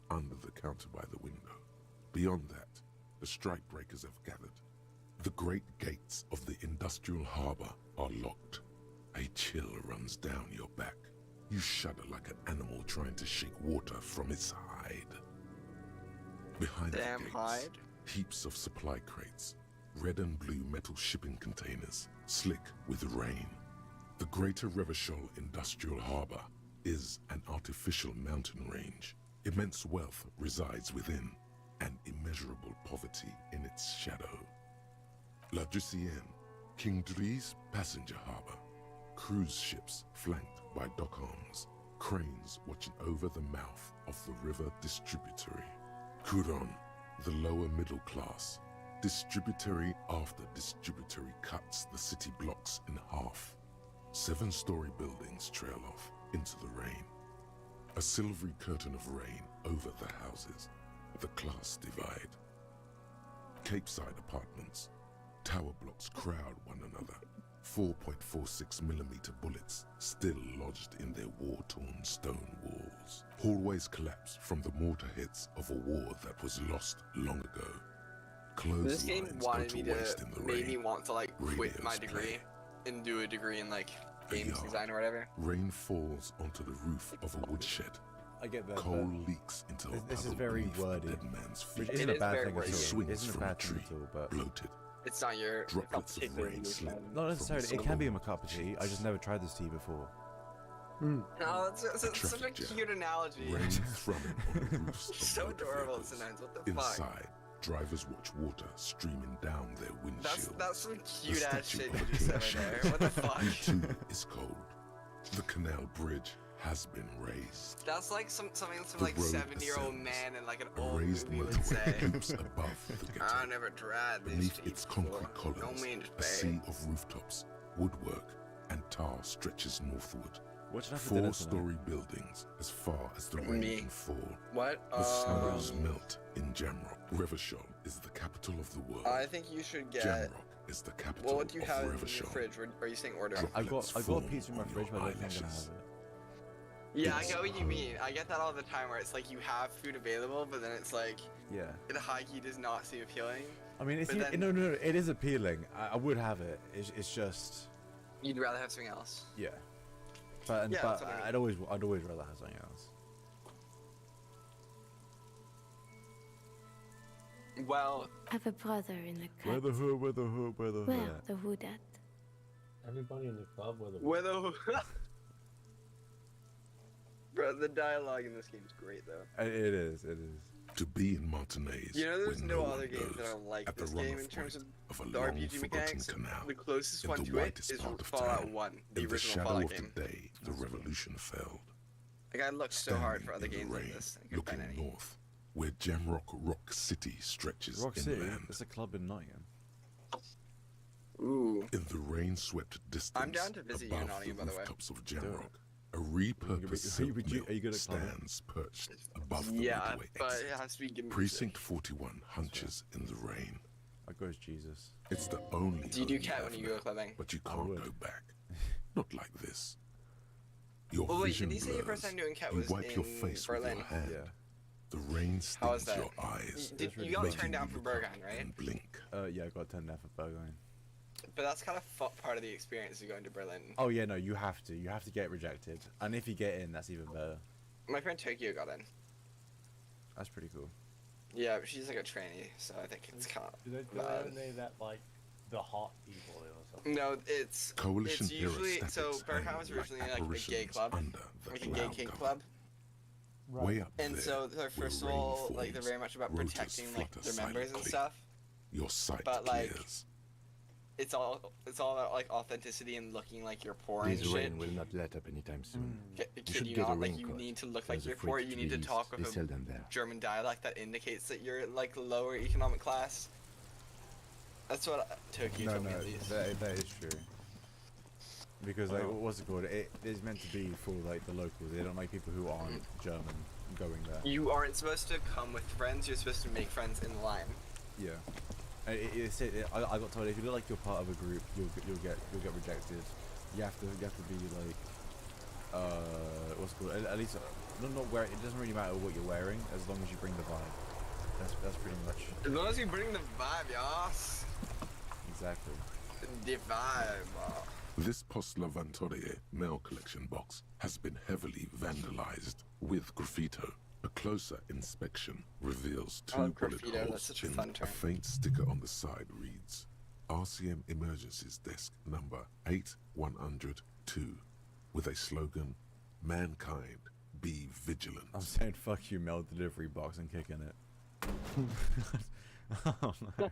E: under the counter by the window. Beyond that, the strike breakers have gathered. The great gates of the industrial harbor are locked. A chill runs down your back. You shudder like an animal trying to shake water from its hide. Behind the gates, heaps of supply crates, red and blue metal shipping containers, slick with rain. The Greater Revachol Industrial Harbor is an artificial mountain range. Immense wealth resides within, and immeasurable poverty in its shadow. La Drusienne, King Dries passenger harbor. Cruise ships flanked by dock arms, cranes watching over the mouth of the river distributary. Couronne, the lower middle class. Distributary after distributary cuts the city blocks in half. 7-story buildings trail off into the rain. A silvery curtain of rain over the houses. The class divide. Capeside apartments. Tower blocks crowd one another. 4.46mm bullets still lodged in their war-torn stone walls. Hallways collapse from the mortar hits of a war that was lost long ago.
J: This game
E: Clotheslines go
J: wanted
E: to
J: me to
E: waste in the
J: made me
E: rain.
J: want to like quit my
E: Radios
J: degree
E: play.
J: and do a degree in like
E: A
J: games
E: yard.
J: design or whatever.
E: Rain falls onto the roof of a woodshed.
B: I get that.
E: Coal
B: but
E: leaks into a
B: this is
E: puddle
B: very
E: beneath the
B: wordy,
E: dead man's
B: which
E: feet.
B: isn't
J: It
B: a
J: is
B: bad
J: very
B: thing at
J: wordy.
B: all.
E: Swings
B: Isn't a
E: from
B: bad
E: a
B: thing
E: tree,
B: at all, but
E: bloated.
J: It's not your
E: Droplets of
J: particularly
E: rain
J: your
E: slip.
J: time.
B: not necessarily. It can be a
E: From
B: cup of tea. I just never tried this tea before.
J: No, it's such a
E: traffic jam.
J: cute analogy.
E: Rain thrumming on the roofs of
J: So
E: motor
J: adorable
E: vehicles.
J: sometimes. What the fuck?
E: Inside, drivers watch water streaming down their windshield.
J: That's some
E: The
J: cute ass
E: statue
J: shit
E: of
J: you
E: a
J: just said
E: king
J: right there.
E: shines.
J: What the fuck?
E: It too is cold. The canal bridge has been raised.
J: That's like something some
E: The
J: like
E: road
J: 70-year-old
E: ascends.
J: man in like an
E: A
J: old
E: raised
J: movie would
E: motorway
J: say.
E: loops above the
J: I
E: ghetto.
J: never tried this
E: Beneath
J: shit
E: its
J: before.
E: concrete columns,
J: Don't mean to
E: a
J: say.
E: sea of rooftops, woodwork, and tar stretches northward.
B: Watching after dinner tonight.
E: 4-story buildings as far as the rain
J: Me.
E: can fall.
J: What?
E: The snows melt in Jamrock. Revachol is the capital of the world.
J: I think you should get.
E: Jamrock is the capital
J: Well, what do you
E: of
J: have in your
E: Revachol.
J: fridge? Or are you saying order?
B: I got
E: Droplets
B: a
E: form
B: pizza in my
E: on
B: fridge,
E: your
B: but I don't think I'm gonna
E: eyelashes.
B: have it.
J: Yeah, I
E: It's
J: get what you
E: home.
J: mean. I get that all the time where it's like you have food available, but then it's like
B: Yeah.
J: the high key does not seem appealing.
B: I mean, it's
J: But then-
B: no, it is appealing. I would have it. It's just,
J: You'd rather have something else.
B: yeah. But
J: Yeah,
B: but
J: that's what I mean.
B: I'd always rather have something else.
J: Well,
M: I have a brother in the
B: Where
M: cut.
B: the hood, where the hood, where the hood.
M: Where
B: at?
M: the hood at?
C: Everybody in the club with a
J: whether. Bro, the dialogue in this game is great though.
B: It is. It is.
E: To be in Martinez,
J: You know, there's
E: where
J: no
E: one
J: other games that
E: goes,
J: are like
E: at the
J: this game in
E: runoff
J: terms
E: point
J: of
E: a
J: the
E: long
J: RPG
E: forgotten
J: mechanics.
E: canal.
J: The closest
E: in
J: one
E: the
J: to it
E: whitest
J: is
E: part of
J: Fallout
E: town.
J: 1, the
E: In the
J: original
E: shadow
J: Fallout
E: of
J: game.
E: the day, the revolution failed.
J: Like I looked so hard for other
E: Standing in
J: games
E: the
J: like
E: rain,
J: this. I couldn't find
E: looking
J: any.
E: north, where Jamrock Rock City stretches
B: Rock City.
E: inland.
B: That's a club in Nottingham.
J: Ooh.
E: In the rain-swept distance,
J: I'm down to visit you in
E: above
J: Nottingham,
E: the
J: by the way.
E: rooftops of
B: Do it.
E: Jamrock, a repurposed silk mill
B: are you good at clubbing?
E: stands perched above the
J: Yeah,
E: motorway
J: but
E: exit.
J: it has to be given
E: Precinct 41 hunches in the rain.
B: I go as Jesus.
E: It's the only
J: Do you do
E: home
J: cat
E: have
J: when you go
E: now,
J: clubbing?
E: but you
B: I
E: can't
B: would.
E: go back. Not like this. Your
J: Well, wait,
E: vision
J: did you say your
E: blurs.
J: first time doing cat
E: You
J: was
E: wipe your
J: in
E: face
J: Berlin?
E: with your hand.
B: Yeah.
E: The rain
J: How was
E: stings
J: that?
E: your eyes,
J: Did, you
B: really
J: got
B: fun.
J: turned down for
E: making you look up
J: Berghain, right?
E: and blink.
B: Yeah, I got turned down for Burgoyne.
J: But that's kind of part of the experience of going to Berlin.
B: Oh yeah, no, you have to. You have to get rejected, and if you get in, that's even better.
J: My friend Tokyo got in.
B: That's pretty cool.
J: Yeah, but she's like a trainee, so I think it's kind
C: Do they
J: of
C: do
J: bad.
C: they that like the hot people or something?
J: No, it's
E: Coalition
J: it's usually
E: aerostatics
J: so Berghain
E: hang
J: was originally like a gay
E: apparitions
J: club,
E: under the
J: like a gay
E: cloud
J: kink
E: cover.
J: club.
E: Way up
J: And
E: there,
J: so they're
E: where
J: first of
E: rain
J: all, like they're
E: forms,
J: very much about
E: rotors
J: protecting like
E: flutter
J: their members and
E: silently.
J: stuff.
E: Your sight
J: But, like,
E: clears.
J: It's all about like authenticity and looking like you're poor and
H: This
J: shit.
H: rain will not let up anytime soon.
J: Kid
H: should
J: you
H: get a
J: not, like you
H: raincoat.
J: need to look
H: There's
J: like
H: a
J: you're poor.
H: freight
J: You
H: to
J: need
H: the
J: to
H: east.
J: talk
H: They
J: with
H: sell
J: a
H: them there.
J: German dialect that indicates that you're like lower economic class. That's what Tokyo
B: No,
J: told me
B: no,
J: at least.
B: that is true. Because like, what's it called? It is meant to be for like the locals. They don't like people who aren't German going there.
J: You aren't supposed to come with friends. You're supposed to make friends in line.
B: Yeah. And I got told if you look like you're part of a group, you'll get rejected. You have to be like what's it called? At least not wear. It doesn't really matter what you're wearing as long as you bring the vibe. That's pretty much
J: As long as you bring the vibe, y'all.
B: exactly.
J: The vibe.
E: This Post Lavantorie mail collection box has been heavily vandalized with graffito. A closer inspection reveals two bullet
J: graffito, that's
E: holes
J: such a
E: in
J: fun term.
E: a faint sticker on the side reads, RCM Emergencies Desk number 8102, with a slogan, Mankind, be vigilant.
B: I'm saying fuck you, mail delivery box, and kicking it. Oh, no.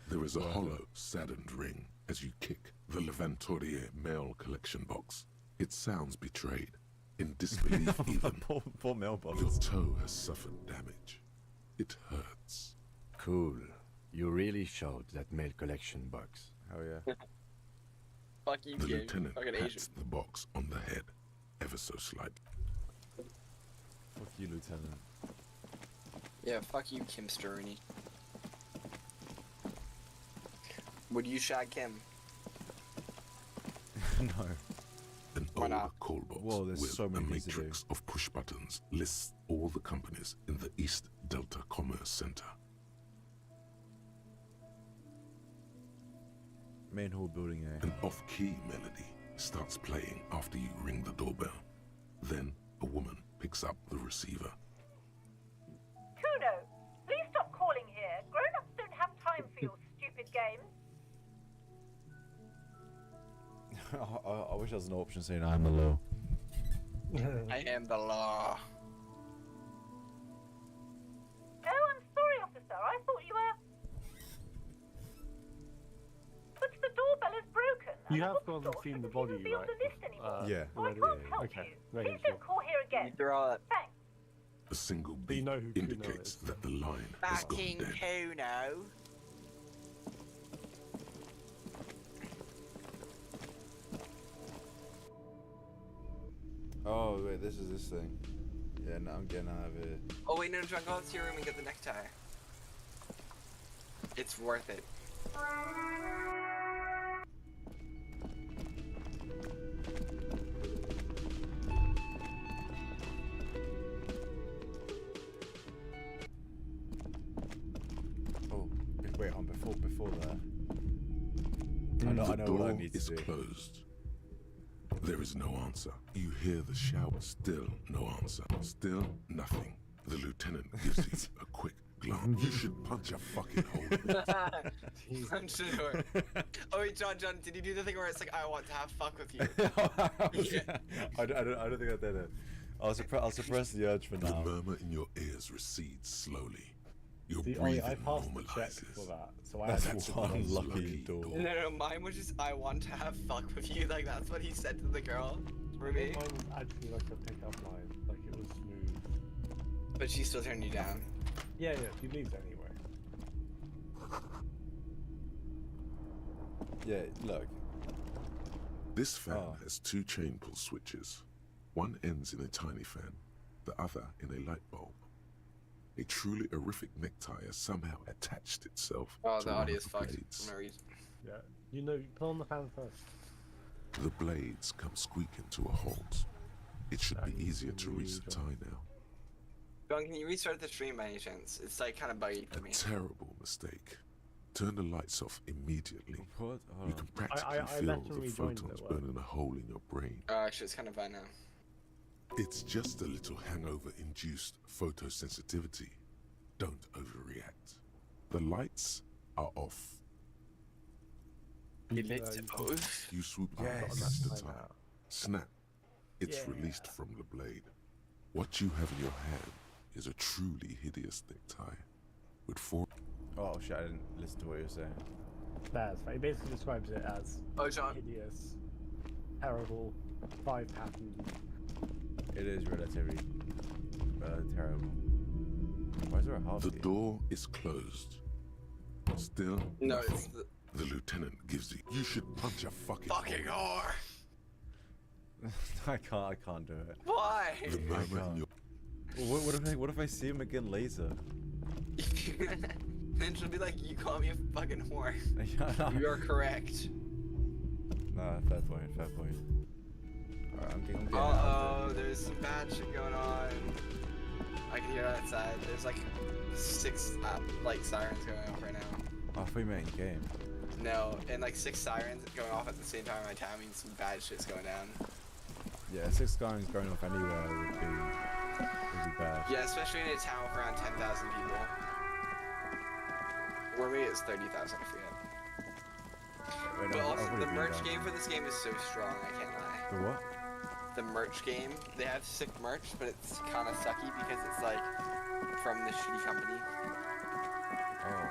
E: There is a hollow, saddened ring as you kick the Levantorie mail collection box. It sounds betrayed, in disbelief even.
B: poor mailbox.
E: Your toe has suffered damage. It hurts.
H: Cool. You really showed that mail collection box.
B: Oh yeah.
J: Fuck you,
E: The
J: kid.
E: lieutenant
J: Fucking Asian.
E: pats the box on the head, ever so slightly.
B: Fuck you, Lieutenant.
J: Yeah, fuck you, Kim Sturny. Would you shag Kim?
B: No.
E: An
J: Why
E: older
J: not?
E: call box
B: Whoa, there's
E: with
B: so many
E: a
B: things to do.
E: matrix of push buttons lists all the companies in the East Delta Commerce Center.
B: Main hall building A.
E: An off-key melody starts playing after you ring the doorbell. Then a woman picks up the receiver.
M: Kuno, please stop calling here. Grown-ups don't have time for your stupid games.
B: I wish there was an option saying I'm the law.
J: I am the law.
M: Oh, I'm sorry, officer. I thought you were... But the doorbell is broken.
C: You have gone and seen the body,
M: Be on
C: right?
M: the list anymore.
B: Yeah.
M: So I can't help
C: Okay.
M: you.
C: Making
M: Please don't call here again. Thanks.
E: A single
C: you
E: beat
C: know who Kuno
E: indicates
C: is.
E: that the line has gone
J: Fucking
E: dead.
J: Kuno.
B: Oh wait, this is this thing. Yeah, no, I'm getting out of it.
J: Oh wait, no, John, go up to your room and get the necktie. It's worth it.
B: Oh, wait, on before that. I know
E: The
B: what I
E: door
B: need
E: is
B: to do.
E: closed. There is no answer. You hear the shout. Still no answer. Still nothing. The lieutenant gives you a quick glance. You should punch a fucking hole.
J: I'm sure. Oh wait, John, did you do the thing where it's like, I want to have fuck with you?
B: I don't think I did it. I'll suppress the urge for
E: The
B: now.
E: murmur in your ears recedes slowly. Your
C: See,
E: breathing
C: I passed the check
E: normalizes.
C: for that, so I
B: That's
C: had to
B: one
C: do
B: lucky door.
J: No, mine was just, I want to have fuck with you. Like, that's what he said to the girl. For me.
C: Mine was actually like a pickup line, like it was smooth.
J: But she still turned you down.
C: Yeah, she leaves anyway.
B: Yeah, look.
E: This fan
B: Oh.
E: has two chain pull switches. One ends in a tiny fan, the other in a light bulb. A truly horrific necktie has somehow attached itself
J: Oh,
E: to
J: the
E: one
J: audio
E: of
J: is
E: the
J: fucked
E: blades.
J: for no reason.
C: Yeah, you know, put on the fan first.
E: The blades come squeaking to a halt. It should be easier to reach the tie now.
J: John, can you restart the stream by any chance? It's like kind of buggy for me.
E: Terrible mistake. Turn the lights off immediately.
B: What?
E: You can practically
C: I
E: feel
C: left and
E: the
C: rejoined
E: photons
C: it,
E: burning a hole in your brain.
J: Actually, it's kind of fine now.
E: It's just a little hangover-induced photosensitivity. Don't overreact. The lights are off.
J: You lit to both.
E: You swoop up
C: Yeah,
E: against the
C: that's
E: tie.
C: fine now.
E: Snap. It's
C: Yeah.
E: released from the blade. What you have in your hand is a truly hideous necktie. With four...
B: Oh shit, I didn't listen to what you were saying.
C: That's right. He basically describes it as hideous, terrible, 5-pattern.
B: It is relatively terrible. Why is there a half
E: The
B: key?
E: door is closed. Still
J: No,
E: nothing.
J: it's
E: The lieutenant gives you... You should punch a fucking hole.
J: whore.
B: I can't do it.
J: Why?
E: The murmur in your...
B: Well, what if I see him again later?
J: Then she'll be like, you call me a fucking whore.
B: Yeah.
J: You are correct.
B: Nah, fair point, fair point. Alright, I'm getting
J: Uh-oh, there's some bad shit going on. I can hear it outside. There's like 6 like sirens going off right now.
B: Oh, I thought you meant in game.
J: No, and like 6 sirens going off at the same time in my town means some bad shit's going down.
B: Yeah, 6 sirens going off anywhere would be bad.
J: Yeah, especially in a town with around 10,000 people. Or maybe it's 30,000, I forget.
B: Wait,
J: But
B: I've
J: also,
B: already
J: the
B: been
J: merch
B: down
J: game
B: there.
J: for this game is so strong, I can't lie.
B: The what?
J: The merch game, they have sick merch, but it's kind of sucky because it's like from the shitty company.
B: Oh.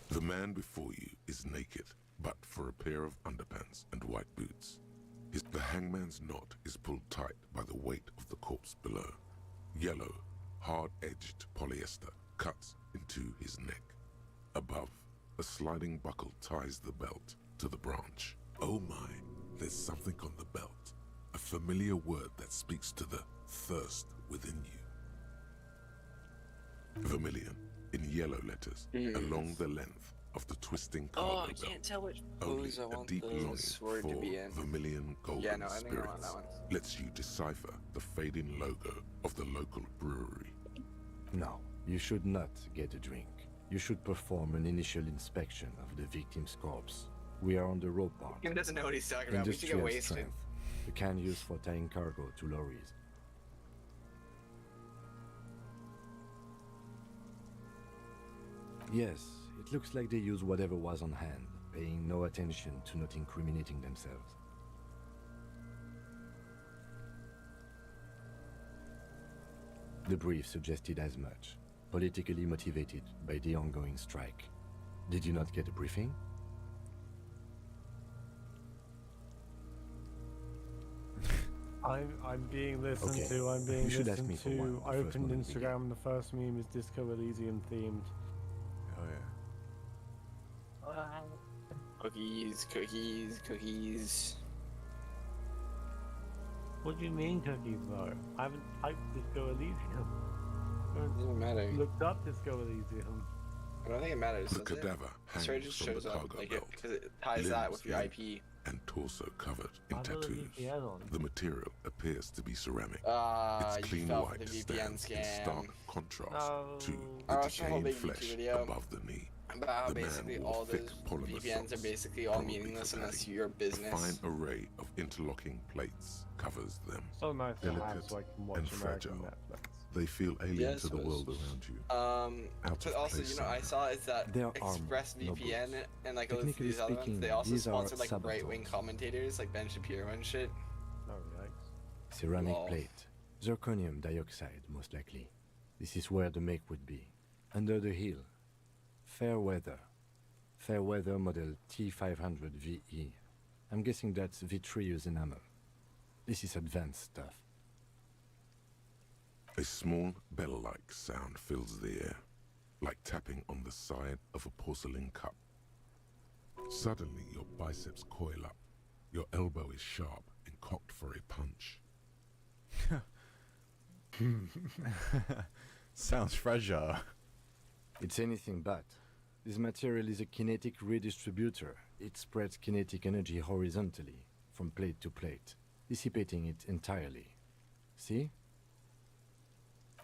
E: The man before you is naked, but for a pair of underpants and white boots. The hangman's knot is pulled tight by the weight of the corpse below. Yellow, hard-edged polyester cuts into his neck. Above, a sliding buckle ties the belt to the branch. Oh my, there's something on the belt. A familiar word that speaks to the thirst within you. Vermilion, in yellow letters, along the length of the twisting
J: Oh,
E: cargo
J: I
E: belt.
J: can't tell which
E: Only
J: pose I
E: a
J: want
E: deep
J: the
E: longing
J: sword
E: for
J: to be in.
E: vermilion golden
J: Yeah, no, I think I want
E: spirits
J: that one.
E: lets you decipher the fading logo of the local brewery.
H: No, you should not get a drink. You should perform an initial inspection of the victim's corpse. We are on the rope part.
J: He doesn't know what he's talking about. We should get
H: Industrial
J: wasted.
H: strength. The can used for tying cargo to lorries. Yes, it looks like they use whatever was on hand, paying no attention to not incriminating themselves. The brief suggested as much, politically motivated by the ongoing strike. Did you not get a briefing?
C: I'm being listened
H: Okay.
C: to. I'm being
H: You should ask
C: listened
H: me for one,
C: to.
H: the
C: I
H: first
C: opened
H: moment we get.
C: Instagram and the first meme is Disco Elysium themed.
B: Oh yeah.
J: Cookies, cookies, cookies.
C: What do you mean cookies though? I haven't typed Disco Elysium.
J: Doesn't matter.
C: Looked up Disco Elysium.
J: I don't think it matters.
E: The
J: does it?
E: cadaver
J: Sorry, it
E: hangs
J: just
E: from the
J: shows up
E: cargo
J: like
E: belt,
J: because it ties that with your
E: limbs
J: IP.
E: and torso covered in
C: I've got a
E: tattoos.
C: VPN on.
E: The material appears to be ceramic.
J: Ah,
E: Its
J: you
E: clean
J: fell for
E: white
J: the VPN
E: stands in
J: scam.
E: stark contrast
C: No.
E: to
J: I
E: the
J: watched a whole
E: decaying
J: big YouTube
E: flesh
J: video
E: above the knee.
J: About how
E: The man
J: basically
E: wore
J: all
E: thick
J: those
E: polymer
J: VPNs are
E: socks,
J: basically all
E: probably
J: meaningless
E: for
J: unless
E: daddy.
J: you're a
E: A
J: business.
E: fine array of interlocking plates covers them.
C: So nice to have
E: Delicate
C: so I can watch
E: and
C: American
E: fragile.
C: Netflix.
E: They feel alien
J: Yeah, I
E: to the
J: suppose.
E: world around you. Out
J: But
E: of
J: also,
E: place
J: you know, I
E: somehow.
J: saw is that
H: They are
J: ExpressVPN
H: armed,
J: and like
H: Technically
J: these other ones,
H: speaking,
J: they also
H: these are
J: sponsor like right-wing
H: saboteurs.
J: commentators like Ben Shapiro and shit.
C: Oh yikes.
H: Ceramic
J: Lol.
H: plate. Zirconium dioxide, most likely. This is where the make would be. Under the hill. Fair weather. Fair weather model T500 VE. I'm guessing that's vitreous enamel. This is advanced stuff.
E: A small bell-like sound fills the air, like tapping on the side of a porcelain cup. Suddenly, your biceps coil up. Your elbow is sharp and cocked for a punch.
B: Sounds fragile.
H: It's anything but. This material is a kinetic redistributor. It spreads kinetic energy horizontally, from plate to plate, dissipating it entirely. See?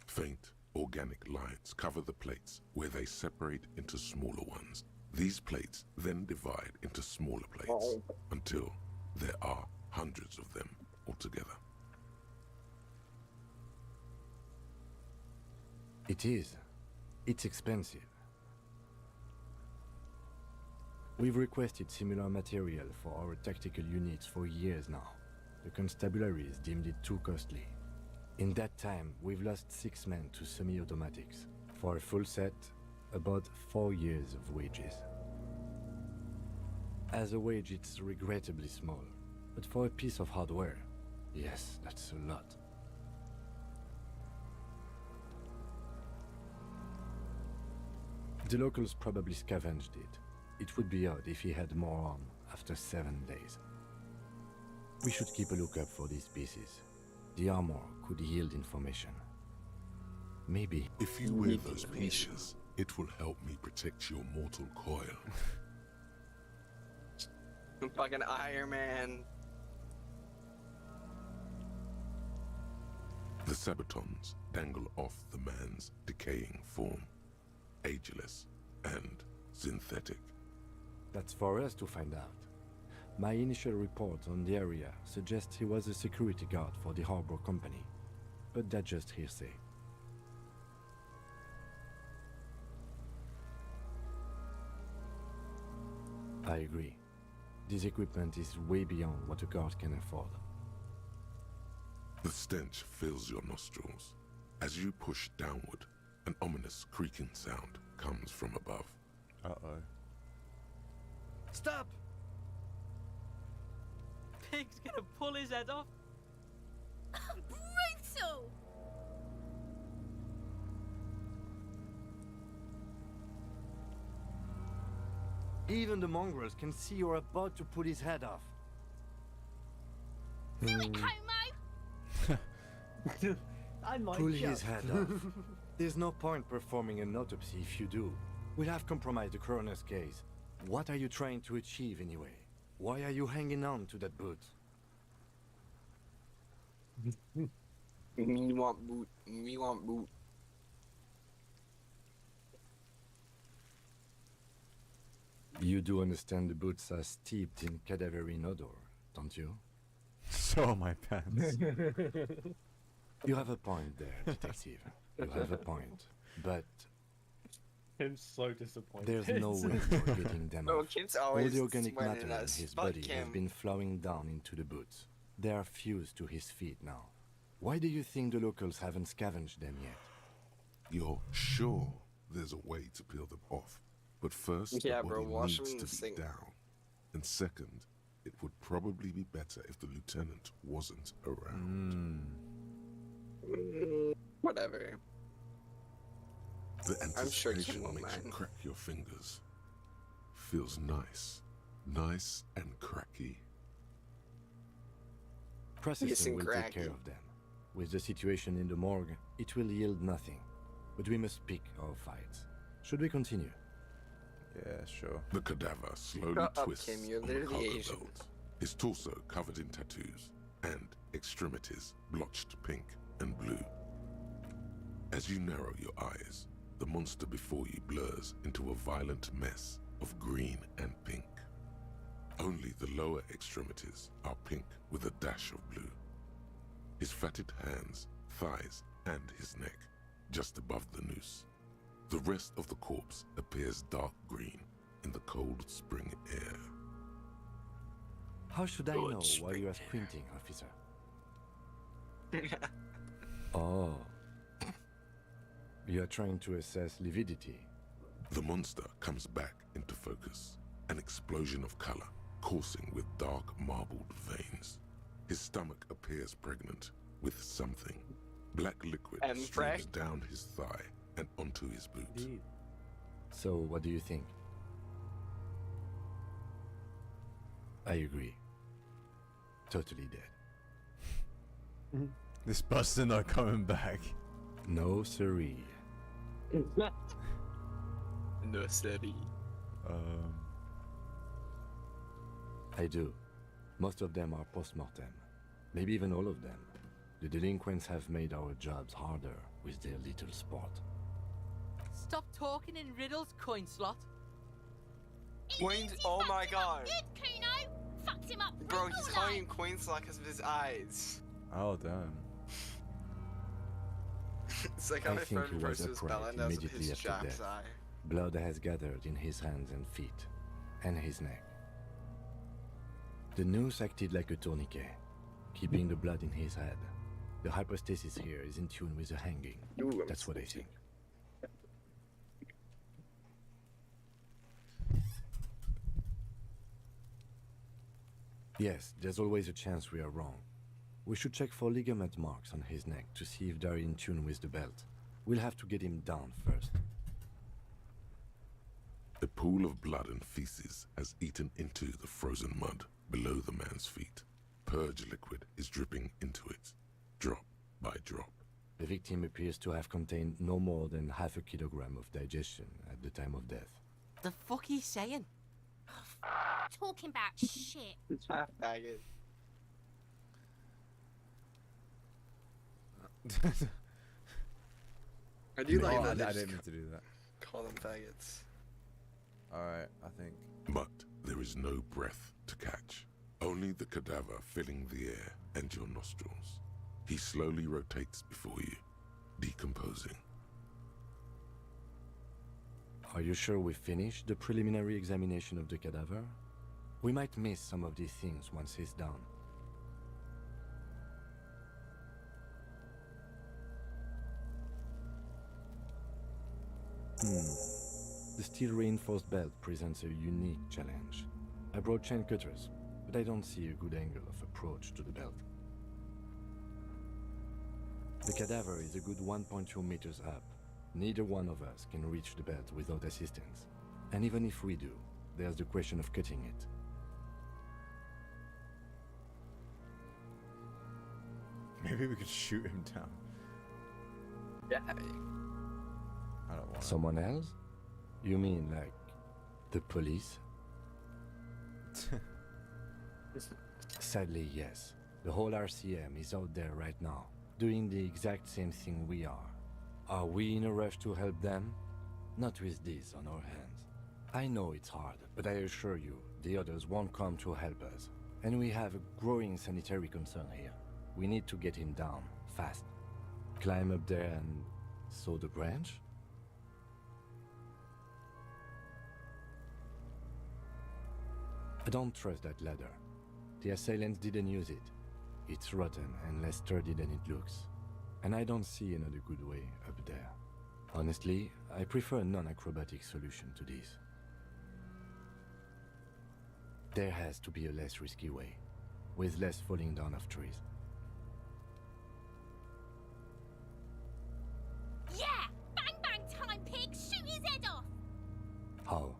E: Faint, organic lines cover the plates where they separate into smaller ones. These plates then divide into smaller plates until there are hundreds of them altogether.
H: It is. It's expensive. We've requested similar material for our tactical units for years now. The constabularies deemed it too costly. In that time, we've lost 6 men to semi-automatics. For a full set, about 4 years of wages. As a wage, it's regrettably small. But for a piece of hardware, yes, that's a lot. The locals probably scavenged it. It would be odd if he had more on after 7 days. We should keep a lookout for these pieces. The armor could yield information. Maybe.
E: If you wear those pieces, it will help me protect your mortal coil.
J: Fucking Iron Man.
E: The sabatons dangle off the man's decaying form, ageless and synthetic.
H: That's for us to find out. My initial report on the area suggests he was a security guard for the harbor company, but that's just hearsay. I agree. This equipment is way beyond what a guard can afford.
E: The stench fills your nostrils. As you push downward, an ominous creaking sound comes from above.
B: Uh-oh.
O: Stop! Pig's gonna pull his head off.
P: Brutal!
H: Even the mongrels can see you're about to pull his head off.
P: Do it, Homo!
C: I might
H: Pull his
C: just.
H: head off. There's no point performing an autopsy if you do. We'll have compromised the coroner's case. What are you trying to achieve anyway? Why are you hanging on to that boot?
J: Me want boot. Me want boot.
H: You do understand the boots are steeped in cadaverine odor, don't you?
B: So are my pants.
H: You have a point there, detective. You have a point. But
C: I'm so disappointed.
H: there's no way you're getting them
J: Oh,
H: off.
J: Kim's
H: All
J: always
H: the organic matter
J: sweating
H: in
J: us.
H: his
J: Fuck
H: body has
J: Kim.
H: been flowing down into the boots. They are fused to his feet now. Why do you think the locals haven't scavenged them yet?
E: You're sure there's a way to peel them off, but first
J: Yeah,
E: the
J: bro,
E: body
J: wash them
E: needs
J: in
E: to
J: the
E: be
J: sink.
E: down, and second, it would probably be better if the lieutenant wasn't around.
J: Whatever.
E: The
J: I'm sure Kim
E: anticipation
J: won't
E: makes you
J: mind.
E: crack your fingers. Feels nice. Nice and cracky.
H: Processing will take
J: cracky.
H: care of them. With the situation in the morgue, it will yield nothing. But we must pick our fights. Should we continue?
B: Yeah, sure.
E: The cadaver slowly
J: Shut up,
E: twists
J: Kim, you're
E: on the
J: literally
E: cargo
J: Asian.
E: belt. His torso covered in tattoos, and extremities blotched pink and blue. As you narrow your eyes, the monster before you blurs into a violent mess of green and pink. Only the lower extremities are pink with a dash of blue. His fatted hands, thighs, and his neck, just above the noose. The rest of the corpse appears dark green in the cold spring air.
H: How should I know while you are squinting, officer? Oh. You are trying to assess lividity.
E: The monster comes back into focus, an explosion of color, coursing with dark marbled veins. His stomach appears pregnant with something. Black liquid
J: And
E: streams down his thigh and onto his boot.
H: So, what do you think? I agree. Totally dead.
B: This buster not coming back.
H: No siree.
J: No city.
H: I do. Most of them are post-mortem. Maybe even all of them. The delinquents have made our jobs harder with their little sport.
O: Stop talking in riddles, coin slot.
J: Coins? Oh my god.
P: Good, Kuno! Fucked him up.
J: Bro, he's calling him coin slot because of his eyes.
B: Oh, damn.
J: It's like how
H: I
J: my
H: think
J: friend
H: he was
J: versus
H: upright
J: Belinda's of
H: immediately
J: his
H: after
J: Jack's
H: death.
J: eye.
H: Blood has gathered in his hands and feet, and his neck. The noose acted like a tourniquet, keeping the blood in his head. The hypostasis here is in tune with the hanging.
J: Ooh,
H: That's what I think. Yes, there's always a chance we are wrong. We should check for ligament marks on his neck to see if they're in tune with the belt. We'll have to get him down first.
E: A pool of blood and feces has eaten into the frozen mud below the man's feet. Purge liquid is dripping into it, drop by drop.
H: The victim appears to have contained no more than half a kilogram of digestion at the time of death.
O: The fuck he's saying?
P: Talking about shit.
J: Faggot. I do like
B: Oh,
J: that. they
B: I
J: just
B: didn't mean to do that.
J: Call them faggots.
B: Alright, I think.
E: But there is no breath to catch, only the cadaver filling the air and your nostrils. He slowly rotates before you, decomposing.
H: Are you sure we finished the preliminary examination of the cadaver? We might miss some of these things once he's down. The steel-reinforced belt presents a unique challenge. I brought chain cutters, but I don't see a good angle of approach to the belt. The cadaver is a good 1.2 meters up. Neither one of us can reach the belt without assistance. And even if we do, there's the question of cutting it.
B: Maybe we could shoot him down.
J: Yeah.
B: I don't want
H: Someone else? You mean like the police? Sadly, yes. The whole RCM is out there right now, doing the exact same thing we are. Are we in a rush to help them? Not with this on our hands. I know it's hard, but I assure you, the others won't come to help us. And we have a growing sanitary concern here. We need to get him down, fast. Climb up there and saw the branch? I don't trust that ladder. The assailants didn't use it. It's rotten and less sturdy than it looks. And I don't see another good way up there. Honestly, I prefer a non-acrobatic solution to this. There has to be a less risky way, with less falling down of trees.
P: Yeah! Bang bang time, pig! Shoot his head off!
H: How?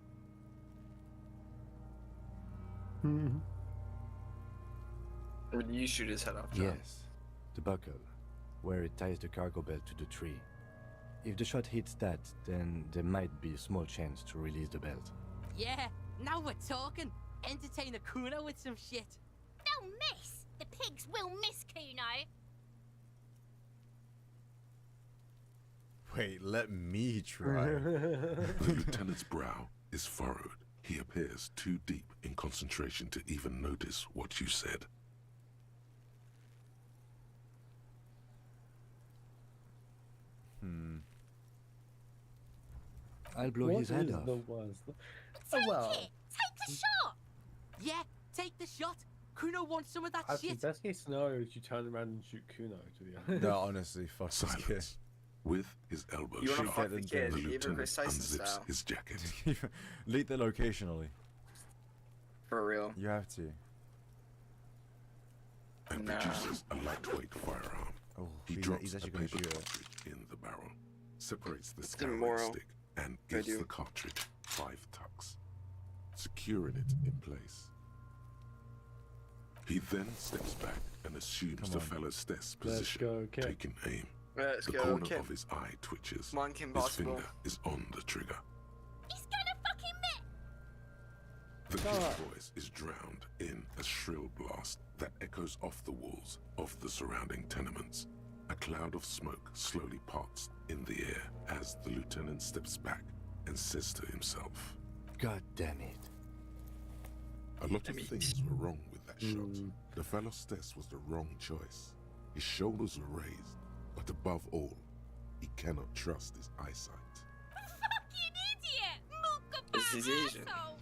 J: You shoot his head off, John.
H: Yes, the buckle, where it ties the cargo belt to the tree. If the shot hits that, then there might be a small chance to release the belt.
O: Yeah, now we're talking. Entertain a Kuno with some shit.
P: They'll miss! The pigs will miss Kuno!
B: Wait, let me try.
E: The lieutenant's brow is furrowed. He appears too deep in concentration to even notice what you said.
H: I'll blow his head off.
P: Take
C: well.
P: it! Take the shot!
O: Yeah, take the shot. Kuno wants some of that
C: Actually,
O: shit.
C: best case scenario is you turn around and shoot Kuno to the end.
B: No, honestly, fuck this kid.
E: Silence. With his elbow
J: You wanna
E: shot,
J: fuck the kid,
E: the
J: even
E: lieutenant
J: Chris Tyson
E: unzips
J: style.
E: his jacket.
B: Leak the location, Ollie.
J: For real.
B: You have to.
E: And produces a lightweight firearm.
B: Oh,
E: He
B: he's
E: drops a
B: actually gonna
E: paper
B: shoot it.
E: cartridge in the barrel, separates the
J: It's
E: scarlet
J: immoral.
E: stick, and
J: I
E: gives
J: do.
E: the cartridge 5 tucks, securing it in place. He then steps back and assumes
B: Come
E: the
B: on.
E: fellow's stess
C: Let's
E: position,
C: go, Kim.
E: taking aim.
J: Let's
E: The
J: go,
E: corner
J: Kim.
E: of his eye twitches.
J: Come on, Kim
E: His
J: Possible.
E: finger is on the trigger.
P: He's gonna fucking miss!
E: The kid's voice is drowned in a shrill blast that echoes off the walls of the surrounding tenements. A cloud of smoke slowly parts in the air as the lieutenant steps back and says to himself,
H: God damn it.
E: "A lot of things were wrong with that shot. The fellow's test was the wrong choice. His shoulders were raised, but above all, he cannot trust his eyesight."
P: Fucking idiot! Mooka
J: He's Asian.
P: asshole!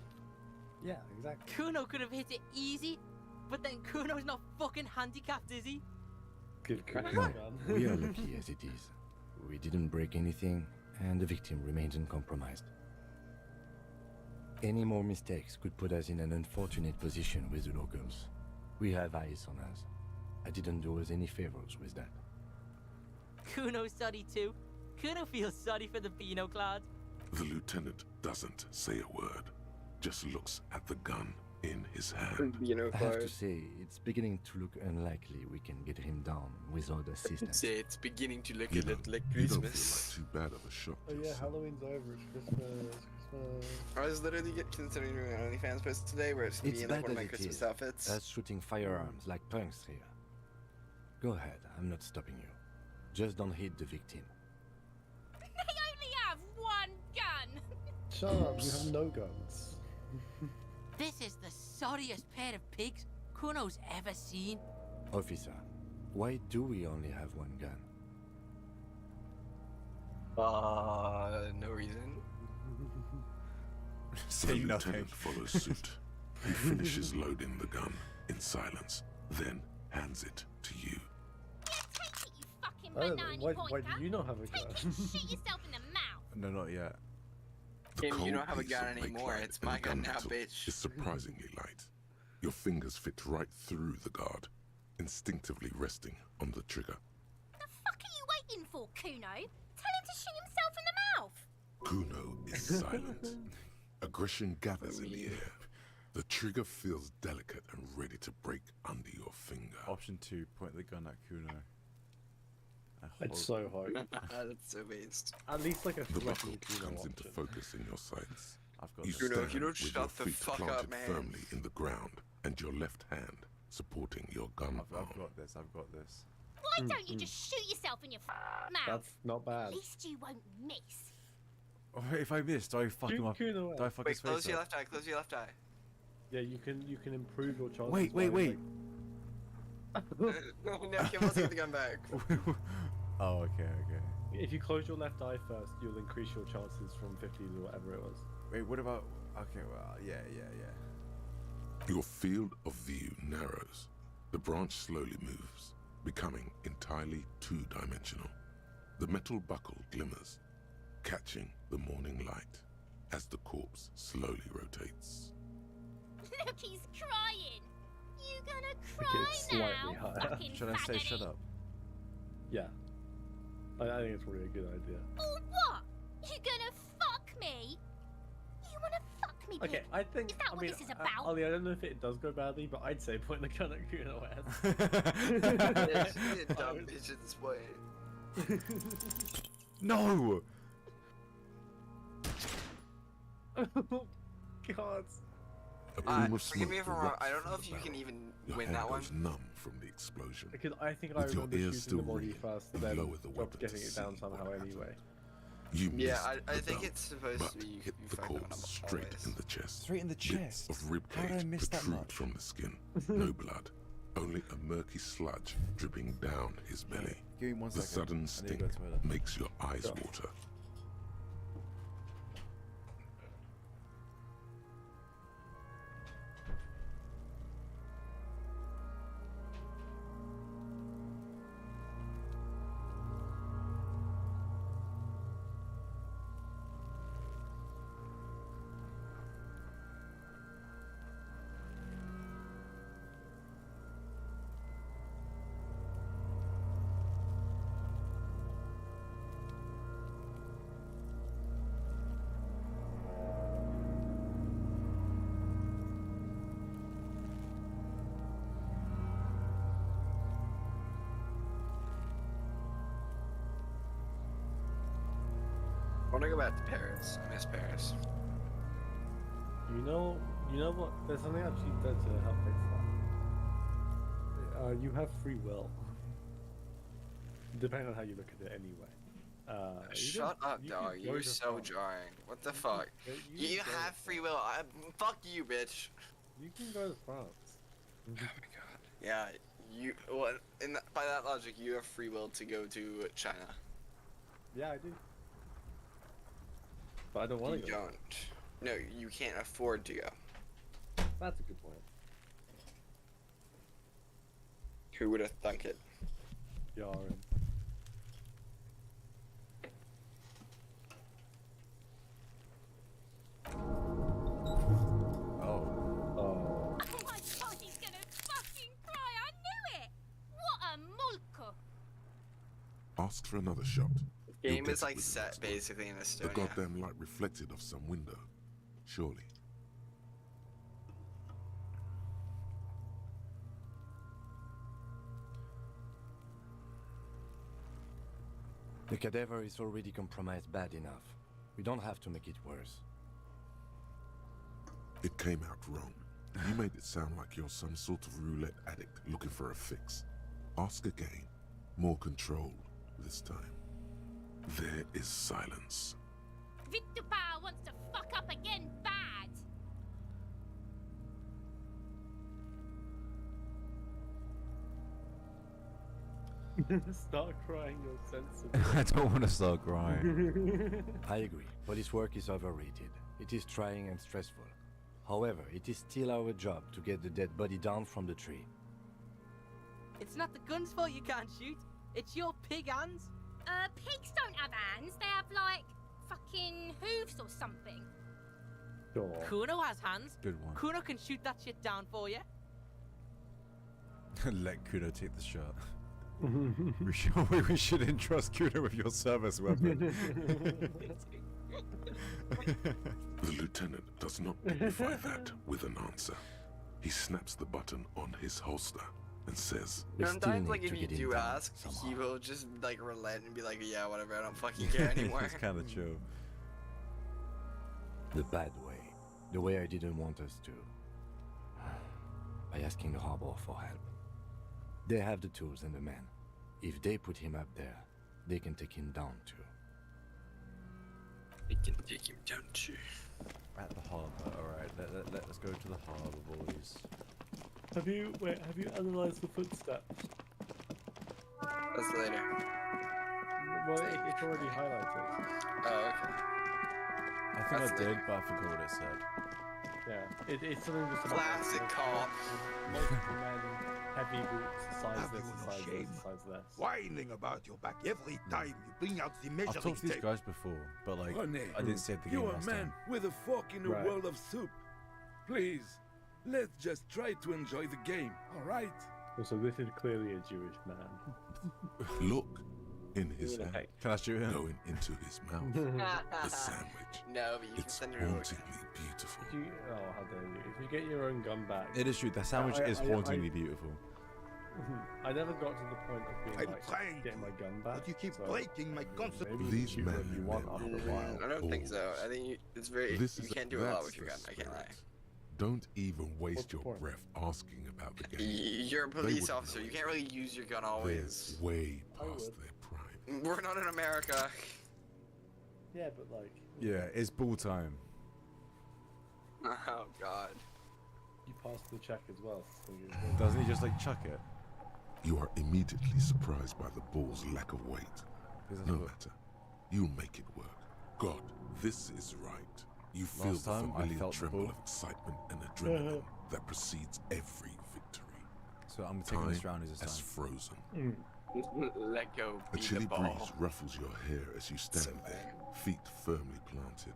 C: Yeah, exactly.
O: Kuno could have hit it easy, but then Kuno's not fucking handicapped, is he?
C: Give Kuno
H: No,
C: a gun.
H: we are lucky as it is. We didn't break anything, and the victim remains uncompromised. Any more mistakes could put us in an unfortunate position with the locals. We have eyes on us. I didn't do us any favors with that.
O: Kuno's sorry too. Kuno feels sorry for the Beano Cloud.
E: The lieutenant doesn't say a word, just looks at the gun in his hand.
J: You know,
H: I have to say, it's beginning to look unlikely we can get him down without assistance.
J: Say it's beginning to look
E: You
J: a
E: know,
J: bit like
E: you don't
J: Christmas.
E: feel like too bad of a shot.
C: Oh yeah,
E: yourself.
C: Halloween's over. It's Christmas.
J: I was literally considering doing an OnlyFans post today where it's gonna
H: It's
J: be in like
H: bad
J: one of my
H: as it
J: Christmas
H: is.
J: outfits.
H: Us shooting firearms like punks here. Go ahead, I'm not stopping you. Just don't hit the victim.
P: They only have one gun!
C: Shut up, you have no guns.
O: This is the sorriest pair of pigs Kuno's ever seen.
H: Officer, why do we only have one gun?
J: No reason.
B: Say
E: the
B: nothing.
E: lieutenant follows suit. He finishes loading the gun in silence, then hands it to you.
P: Take it, you fucking
C: Oh,
P: banana
C: why
P: pointer!
C: do you not have a
P: Take
C: gun?
P: it and shoot yourself in the mouth!
B: No, not yet.
E: The
J: Kim, you
E: cold
J: don't have a
E: piece
J: gun
E: of
J: anymore.
E: bakelite
J: It's
E: in
J: my
E: the
J: gun now,
E: mantle
J: bitch.
E: is surprisingly light. Your fingers fit right through the guard, instinctively resting on the trigger.
P: The fuck are you waiting for, Kuno? Tell him to shoot himself in the mouth!
E: Kuno is silent. Aggression gathers in the air. The trigger feels delicate and ready to break under your finger.
B: Option 2, point the gun at Kuno.
C: It's so hard.
J: That's so based.
C: At least like a
E: The
C: fluffy
E: buckle
C: Kuno
E: comes into
C: option.
E: focus in your sights.
B: I've got
E: You
B: this.
J: Kuno,
E: stand
J: if you don't
E: with your
J: shut the
E: feet
J: fuck
E: planted
J: up, man.
E: firmly in the ground and your left hand supporting your gun
B: I've
E: barrel.
B: got this. I've got this.
P: Why don't you just shoot yourself in your mouth?
C: That's not bad.
P: At least you won't miss.
B: Oh, if I miss, do I fuck him up?
C: Kuno.
B: Do I fuck
J: Wait,
B: his face
J: close your
B: up?
J: left eye. Close your left eye.
C: Yeah, you can improve your chances.
B: Wait,
C: by,
B: wait.
J: No, Kim wants to get the gun back.
B: Oh, okay.
C: If you close your left eye first, you'll increase your chances from 50 to whatever it was.
B: Wait, what about? Okay, well, yeah.
E: Your field of view narrows. The branch slowly moves, becoming entirely two-dimensional. The metal buckle glimmers, catching the morning light as the corpse slowly rotates.
P: Look, he's crying. You gonna
C: Okay,
P: cry
C: it's slightly
P: now?
C: higher.
P: Fucking
B: Should I say
P: faggoty.
B: shut up?
C: Yeah. I think it's probably a good idea.
P: Or what? You gonna fuck me? You wanna fuck me, pig?
C: Okay, I think.
P: Is that
C: I
P: what
C: mean,
P: this is about?
C: Ollie, I don't know if it does go badly, but I'd say point the gun at Kuno ass.
J: Yeah, she's a dumb bitch at this point.
B: No.
C: Oh, God.
E: A plume of
J: Forgive
E: smoke
J: me if I'm wrong.
E: erupts
J: I don't know
E: from
J: if
E: the
J: you can
E: barrel.
J: even
E: Your
J: win
E: hand
J: that one.
E: goes numb from the explosion.
C: Because I think I
E: With your
C: remember
E: ears
C: shooting
E: still
C: the body
E: ringing,
C: first,
E: you
C: then
E: lower the
C: dropped
E: weapon to
C: getting it down
E: see
C: somehow
E: what happened.
C: anyway.
E: You
J: Yeah,
E: missed
J: I
E: the
J: think
E: belt,
J: it's supposed
E: but
J: to be you
E: hit the
J: fuck that
E: corpse
J: up
E: straight
J: always.
E: in the chest.
B: Straight in the
E: Bits
B: chest.
E: of rib
B: How did I
E: cage
B: miss that
E: protrude
B: much?
E: from the skin. No blood, only a murky sludge dripping down his belly.
B: Give me 1
E: The
B: second.
E: sudden
B: I need to go
E: stink
B: to the toilet.
E: makes your eyes
C: Sure.
E: water.
J: I want to go back to Paris. I miss Paris.
C: You know what? There's something actually there to help fix that. You have free will. Depending on how you look at it, anyway.
J: Shut up, dog. You're so jarring. What the fuck? You have free will. Fuck you, bitch.
C: You can go to France.
J: Oh my god. Yeah, you. Well, by that logic, you have free will to go to China.
C: Yeah, I do. But I don't want
J: You
C: to go.
J: don't. No, you can't afford to go.
C: That's a good point.
J: Who would have thunk it?
C: Yaren.
B: Oh.
C: Oh.
P: Oh my god, he's gonna fucking cry. I knew it. What a mulko.
E: Ask for another shot.
J: Game
E: You'll get
J: is
E: it
J: like
E: with the
J: set
E: next one.
J: basically in
E: The
J: Estonia.
E: goddamn light reflected off some window. Surely.
H: The cadaver is already compromised bad enough. We don't have to make it worse.
E: It came out wrong. You made it sound like you're some sort of roulette addict looking for a fix. Ask again. More controlled this time. There is silence.
P: Vitupa wants to fuck up again bad.
C: Start crying, you're sensible.
B: I don't want to start crying.
H: I agree. Police work is overrated. It is trying and stressful. However, it is still our job to get the dead body down from the tree.
O: It's not the gun's fault you can't shoot. It's your pig hands.
P: Pigs don't have hands. They have, like, fucking hooves or something.
C: Sure.
O: Kuno has hands.
B: Good one.
O: Kuno can shoot that shit down for you.
B: Let Kuno take the shot. we shouldn't trust Kuno with your service weapon.
E: The lieutenant does not dignify that with an answer. He snaps the button on his holster. and says,
H: We still
J: Sometimes,
H: need
J: like, if
H: to
J: you
H: get in
J: do
H: town
J: ask,
H: somehow.
J: he will just, like, relent and be like, yeah, whatever, I don't fucking care anymore.
B: It's kind of chill.
H: The bad way. The way I didn't want us to. By asking the harbor for help. They have the tools and the men. If they put him up there, they can take him down too.
J: We can take him down too.
B: At the harbour, alright. Let's go to the harbour, boys.
C: Have you analysed the footsteps?
J: That's later.
C: Well, it's already highlighted.
J: Oh, okay.
B: I think
J: That's
B: I did,
J: later.
B: but I forgot what it said.
C: Yeah, it's something with some
J: Classic cop.
C: multiple men, heavy boots, size this, size this, size this.
Q: Whining about your back every time you bring out the measuring
B: I've talked to these
Q: tape.
B: guys before, but like,
F: René,
B: I didn't say it at the game
F: you're a
B: last
F: man
B: time.
F: with a fork in a
C: Right.
F: world of soup. Please, let's just try to enjoy the game, all right?
C: Also, this is clearly a Jewish man.
E: Look in his hand,
B: Can I shoot him?
E: going into his mouth. The sandwich.
J: No, but you can
E: It's
J: send your own.
E: hauntingly beautiful.
C: Oh, how dare you. If you get your own gun back...
B: It is true, the sandwich is hauntingly beautiful.
C: I never got to the point of being
Q: I'm
C: like,
Q: trying
C: getting my gun back.
Q: But you keep
C: so
Q: breaking my concept.
C: maybe you
E: These
C: can shoot
E: men
C: whatever you
E: and
C: want
E: women
C: after a while.
J: I don't think so. I think it's very.
E: This
J: You
E: is
J: can't do a lot
E: that's
J: with your
E: the
J: gun. I can't lie.
E: spirit. Don't even waste your
C: point?
E: breath asking about the game.
J: You're a
E: They
J: police
E: would
J: officer.
E: know
J: You
E: it.
J: can't really use your gun
E: They're
J: always.
E: way
C: I
E: past
C: would.
E: their prime.
J: We're not in America.
C: Yeah, but like...
B: Yeah, it's ball time.
J: Oh God.
C: You passed the check as well. So
B: Doesn't he just like chuck it?
E: You are immediately surprised by the ball's lack of weight.
B: Is that
E: No
B: what-
E: matter. You'll make it work. God, this is right. You feel
B: Last
E: the
B: time, I
E: familiar
B: felt the
E: tremble
B: ball.
E: of excitement and adrenaline that precedes every victory.
B: So I'm taking this round as a
E: has
B: time.
E: frozen.
J: Let go.
E: A
J: Be
E: chilly
J: the ball.
E: breeze ruffles your hair as you stand there, feet firmly planted.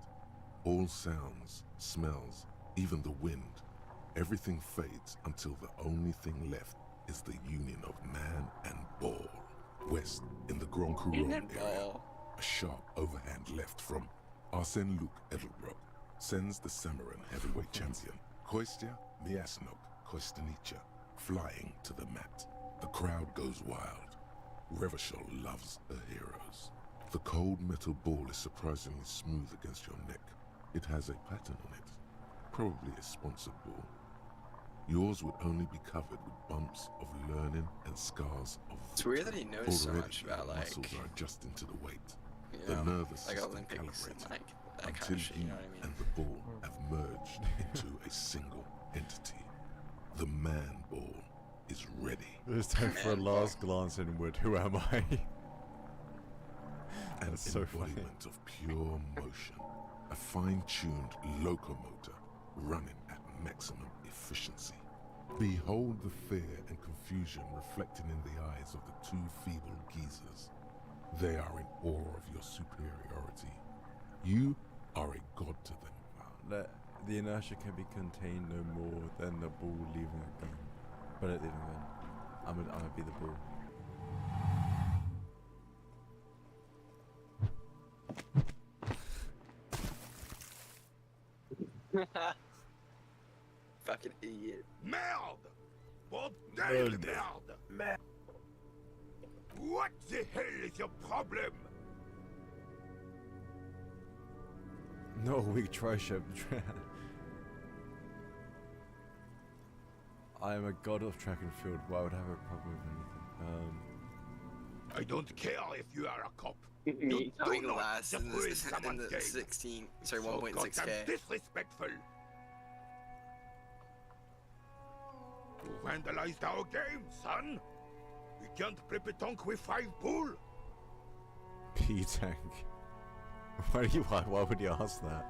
E: All sounds, smells, even the wind, everything fades until the only thing left is the union of man and ball. West, in the Grand Couronne area, a sharp overhand left from Arsène Luc Edelbrock sends the Samarin heavyweight champion, Kostya Miasnok Kostanicha, flying to the mat. The crowd goes wild. Revachol loves her heroes. The cold metal ball is surprisingly smooth against your neck. It has a pattern on it, probably a sponsored ball. Yours would only be covered with bumps of learning and scars of
J: It's weird that he knows so
E: Already,
J: much about
E: your
J: like,
E: muscles are adjusting to the weight.
J: you
E: The
J: know,
E: nervous
J: like
E: system
J: Olympics and
E: calibrated
J: like that
E: until
J: kind of shit. You know what I mean?
E: and the ball have merged into a single entity. The man ball is ready.
B: It's time for a last glance inward. Who am I?
E: An
B: That's so funny.
E: embodiment of pure motion. A fine-tuned locomotor running at maximum efficiency. Behold the fear and confusion reflected in the eyes of the two feeble geezers. They are in awe of your superiority. You are a god to them.
B: The inertia can be contained no more than the ball leaving a gun. But it leaving a gun. I'm gonna be the ball.
J: Fucking idiot.
Q: Merde! Bordel de
B: Merde.
Q: merde! Merde! What the hell is your problem?
B: No, weak tricep. I am a god of track and field. Why would I have a problem with anything?
Q: I don't care if you are a cop.
J: Me coming
Q: not
J: last in
Q: ruin
J: the
Q: someone's game.
J: 16, sorry,
Q: So
J: 1.6k.
Q: goddamn disrespectful. You vandalized our game, son. We can't play petanque with 5 bull.
B: P-Tank. Why would you ask that?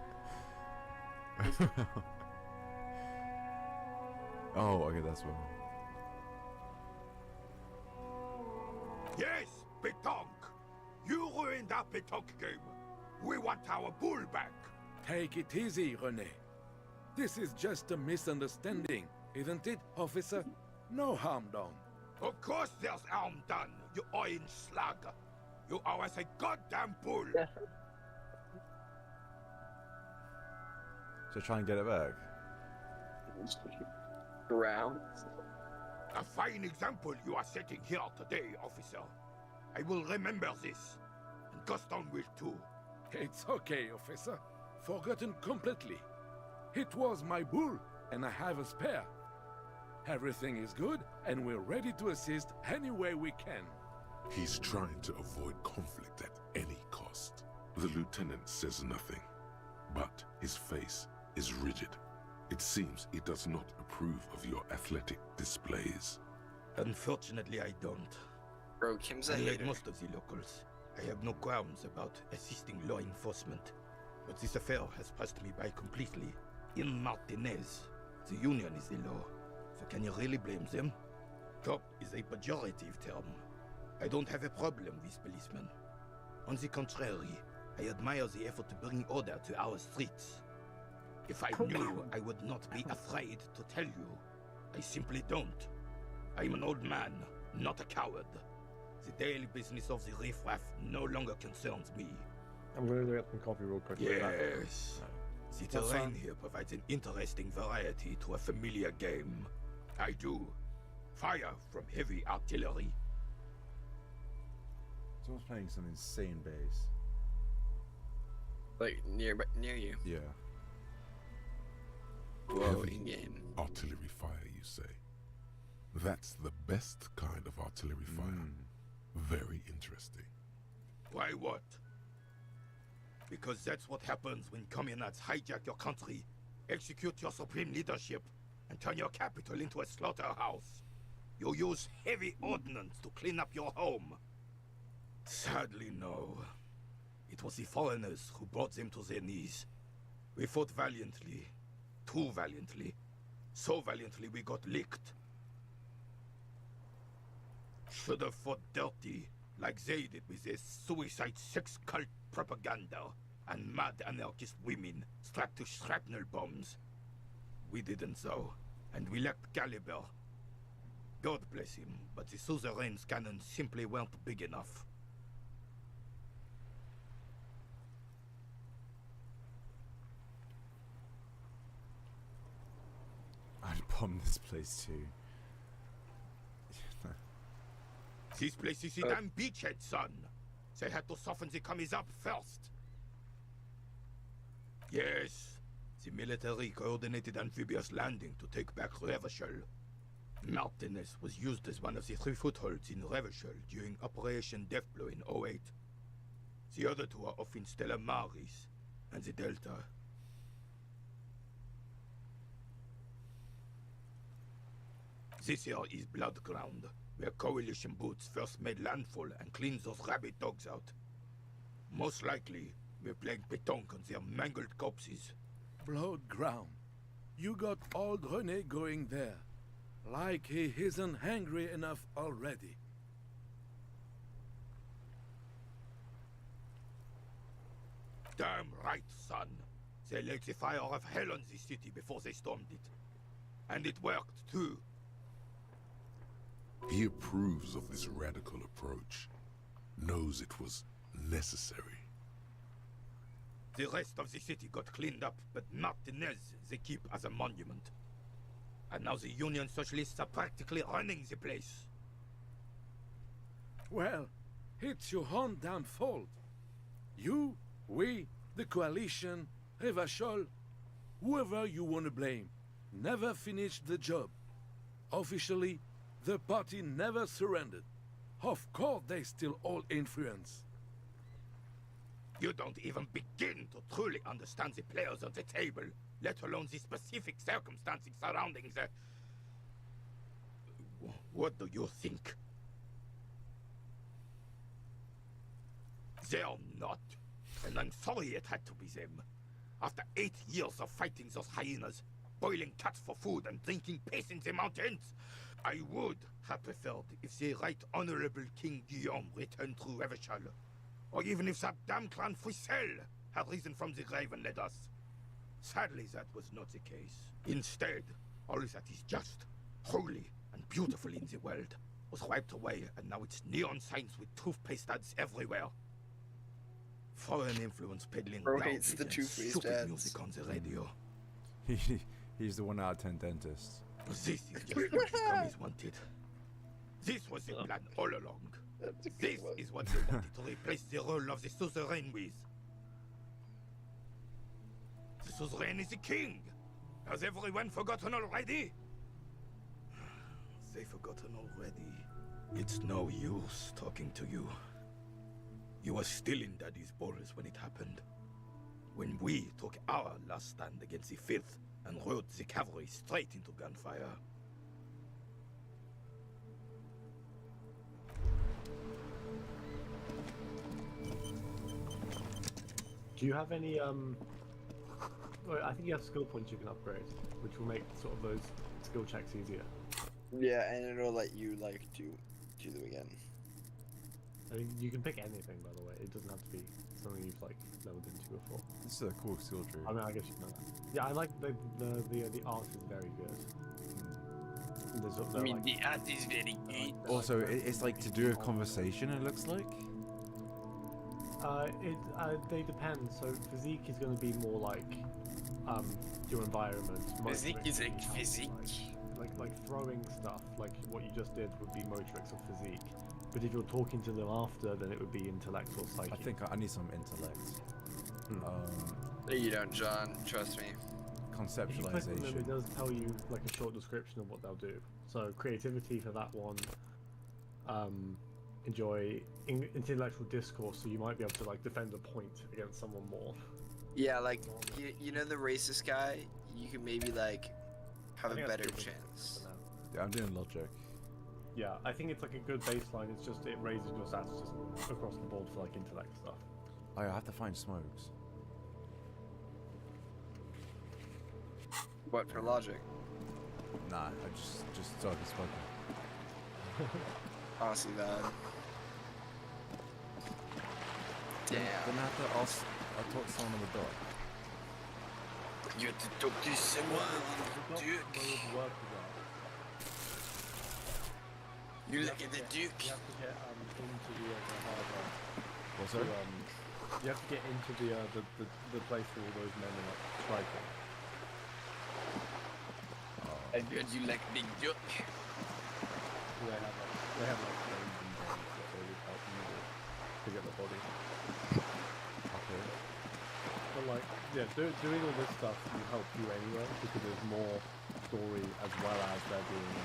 B: Oh, okay, that's one.
Q: Yes, petanque. You ruined our petanque game. We want our bull back.
F: Take it easy, René. This is just a misunderstanding, isn't it, officer? No harm done.
Q: Of course there's harm done, you orange slug. You owe us a goddamn bull.
B: So try and get it back.
J: Rounds.
Q: A fine example you are setting here today, officer. I will remember this, and Gaston will too.
R: It's okay, officer. Forgotten completely. It was my bull, and I have a spare. Everything is good, and we're ready to assist any way we can.
E: He's trying to avoid conflict at any cost. The lieutenant says nothing, but his face is rigid. It seems he does not approve of your athletic displays.
Q: Unfortunately, I don't.
J: Bro, Kim's a
Q: Unlike
J: hater.
Q: most of the locals, I have no qualms about assisting law enforcement. But this affair has passed me by completely. In Martinez, the union is the law. So can you really blame them? Cop is a pejorative term. I don't have a problem with policemen. On the contrary, I admire the effort to bring order to our streets. If I knew, I would not be afraid to tell you. I simply don't. I'm an old man, not a coward. The daily business of the riffraff no longer concerns me.
C: I'm going to get some coffee real quick.
Q: Yes. The
C: That's
Q: terrain
C: fine.
Q: here provides an interesting variety to a familiar game. I do. Fire from heavy artillery.
B: Someone's playing some insane bass.
J: Like near you.
B: Yeah.
J: Whoa,
E: Heavy
J: in game.
E: artillery fire, you say? That's the best kind of artillery fire. Very interesting.
Q: Why what? Because that's what happens when communards hijack your country, execute your supreme leadership, and turn your capital into a slaughterhouse. You use heavy ordnance to clean up your home. Sadly, no. It was the foreigners who brought them to their knees. We fought valiantly. Too valiantly. So valiantly we got licked. Should have fought dirty, like they did with their suicide sex cult propaganda and mad anarchist women strapped to shrapnel bombs. We didn't though, and we lacked caliber. God bless him, but the suzerain's cannons simply weren't big enough.
B: I'd bomb this place too.
Q: This place is a damn beachhead, son. They had to soften the commies up first. Yes, the military coordinated amphibious landing to take back Revachol. Martinez was used as one of the 3 footholds in Revachol during Operation Deathblow in 08. The other 2 are off in Stella Maris and the Delta. This here is Blood Ground, where Coalition boots first made landfall and cleaned those rabid dogs out. Most likely, we're playing pétanque on their mangled corpses.
R: Blood ground. You got old René going there. Like he isn't hungry enough already.
Q: Damn right, son. They lit the fire of hell on the city before they stormed it. And it worked, too.
E: He approves of this radical approach, knows it was necessary.
Q: The rest of the city got cleaned up, but Martinez they keep as a monument. And now the Union Socialists are practically running the place.
R: Well, it's your own damn fault. You, we, the coalition, Revachol, whoever you want to blame, never finished the job. Officially, the party never surrendered. Of course they still all influence.
Q: You don't even begin to truly understand the players on the table, let alone the specific circumstances surrounding the... What do you think? They're not. And I'm sorry it had to be them. After 8 years of fighting those hyenas, boiling cats for food and drinking piss in the mountains, I would have preferred if the Right Honorable King Guillaume returned through Revachol. Or even if that damn clan Fouissel had risen from the grave and led us. Sadly, that was not the case. Instead, all that is just, holy, and beautiful in the world was wiped away, and now it's neon signs with toothpaste ads everywhere. Foreign influence peddling
J: Bro
Q: garbage
J: hates the
Q: and
J: toothpaste
Q: stupid
J: ads.
Q: music on the radio.
B: He's the 1 out of 10 dentist.
Q: This is just what the Gummies wanted. This was the plan all along. This is what they wanted to replace the role of the suzerain with. The suzerain is the king. Has everyone forgotten already? They've forgotten already. It's no use talking to you. You were still in Daddy's balls when it happened. When we took our last stand against the filth and rode the cavalry straight into gunfire.
C: Do you have any well, I think you have skill points you can upgrade, which will make sort of those skill checks easier.
J: Yeah, and it'll let you like do them again.
C: I mean, you can pick anything, by the way. It doesn't have to be something you've like leveled into before.
B: This is a cool skill tree.
C: I mean, I guess you know that. Yeah, I like the art is very good.
A: I mean, the art is very good.
B: Also, it's like to do a conversation. It looks like.
C: They depend. So physique is going to be more like your environment.
A: Physique is like physique.
C: Like throwing stuff, like what you just did, would be motorics or physique. But if you're talking to them after, then it would be intellect or psyche.
B: I think I need some intellect.
J: You don't, John. Trust me.
C: If you click on them,
B: Conceptualization.
C: it does tell you like a short description of what they'll do. So creativity for that one. Enjoy intellectual discourse, so you might be able to like defend a point against someone more.
J: Yeah, like you know the racist guy. You can maybe like have a better chance.
B: Yeah, I'm doing logic.
C: Yeah, I think it's like a good baseline. It's just it raises your stats just across the board for like intellect stuff.
B: Oh, yeah, I have to find smokes.
J: What for logic?
B: Nah, I just so I can smoke.
J: Honestly, that. Damn.
B: Then I have to ask. I talk to someone on the dock.
A: You have to talk to someone on the Duke. You look at the Duke.
C: You have to get into the harbour.
B: What's
C: to,
B: that?
C: you have to get into the place where all those men are like striking.
A: I heard you like Big Duke.
C: They have like guns and guns that they would help you with to get the body.
B: Okay.
C: But like, yeah, doing all this stuff will help you anyway because there's more story as well as there being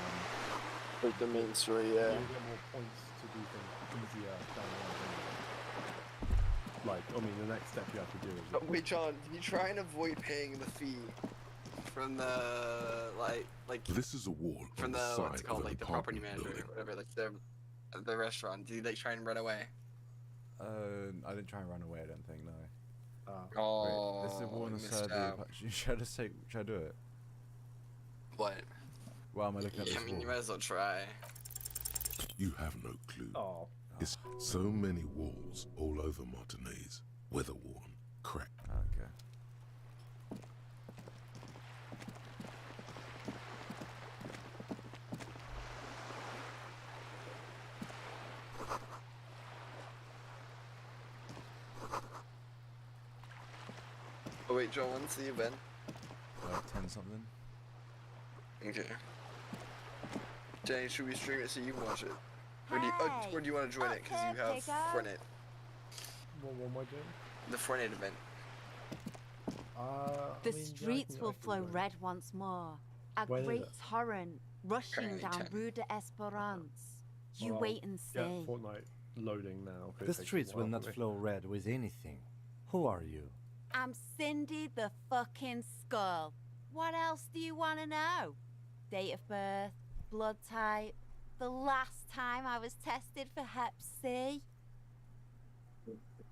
J: like the main story, yeah.
C: You get more points to do things easier down the line. Like, I mean, the next step you have to do is.
J: Oh, wait, John, can you try and avoid paying the fee from the like?
E: This is a wall
J: from
E: on
J: the
E: the
J: what's it
E: side
J: called,
E: of an
J: like the property
E: apartment
J: manager,
E: building.
J: or whatever, like the restaurant. Did they try and run away?
B: I didn't try and run away. I don't think. No.
J: Oh,
B: Wait, this is a wall on the
J: missed
B: side.
J: out.
B: Should I do it?
J: What?
B: Well, am I looking at
J: Yeah,
B: this
J: I mean,
B: wall?
J: you might as well try.
E: You have no clue.
C: Oh.
E: It's so many walls all over Martinez, weather-worn, cracked.
B: Okay.
J: Oh wait, John, when's the event?
B: 10 something.
J: Okay. Danny, should we stream it so you can watch it? Or do you want to join it because you have Fortnite?
C: What am I doing?
J: The Fortnite event.
G: The streets will flow red once more. A
C: When is
G: great
C: it?
G: torrent rushing
J: Apparently
G: down
J: 10.
G: Rue de Esperance. You
C: Well,
G: wait and see.
C: Yeah, Fortnite loading now. 'cause it
H: The
C: takes a
H: streets will
C: while
H: not
C: for me.
H: flow red with anything. Who are you?
G: I'm Cindy the fucking Skull. What else do you want to know? Date of birth, blood type, the last time I was tested for Hep C.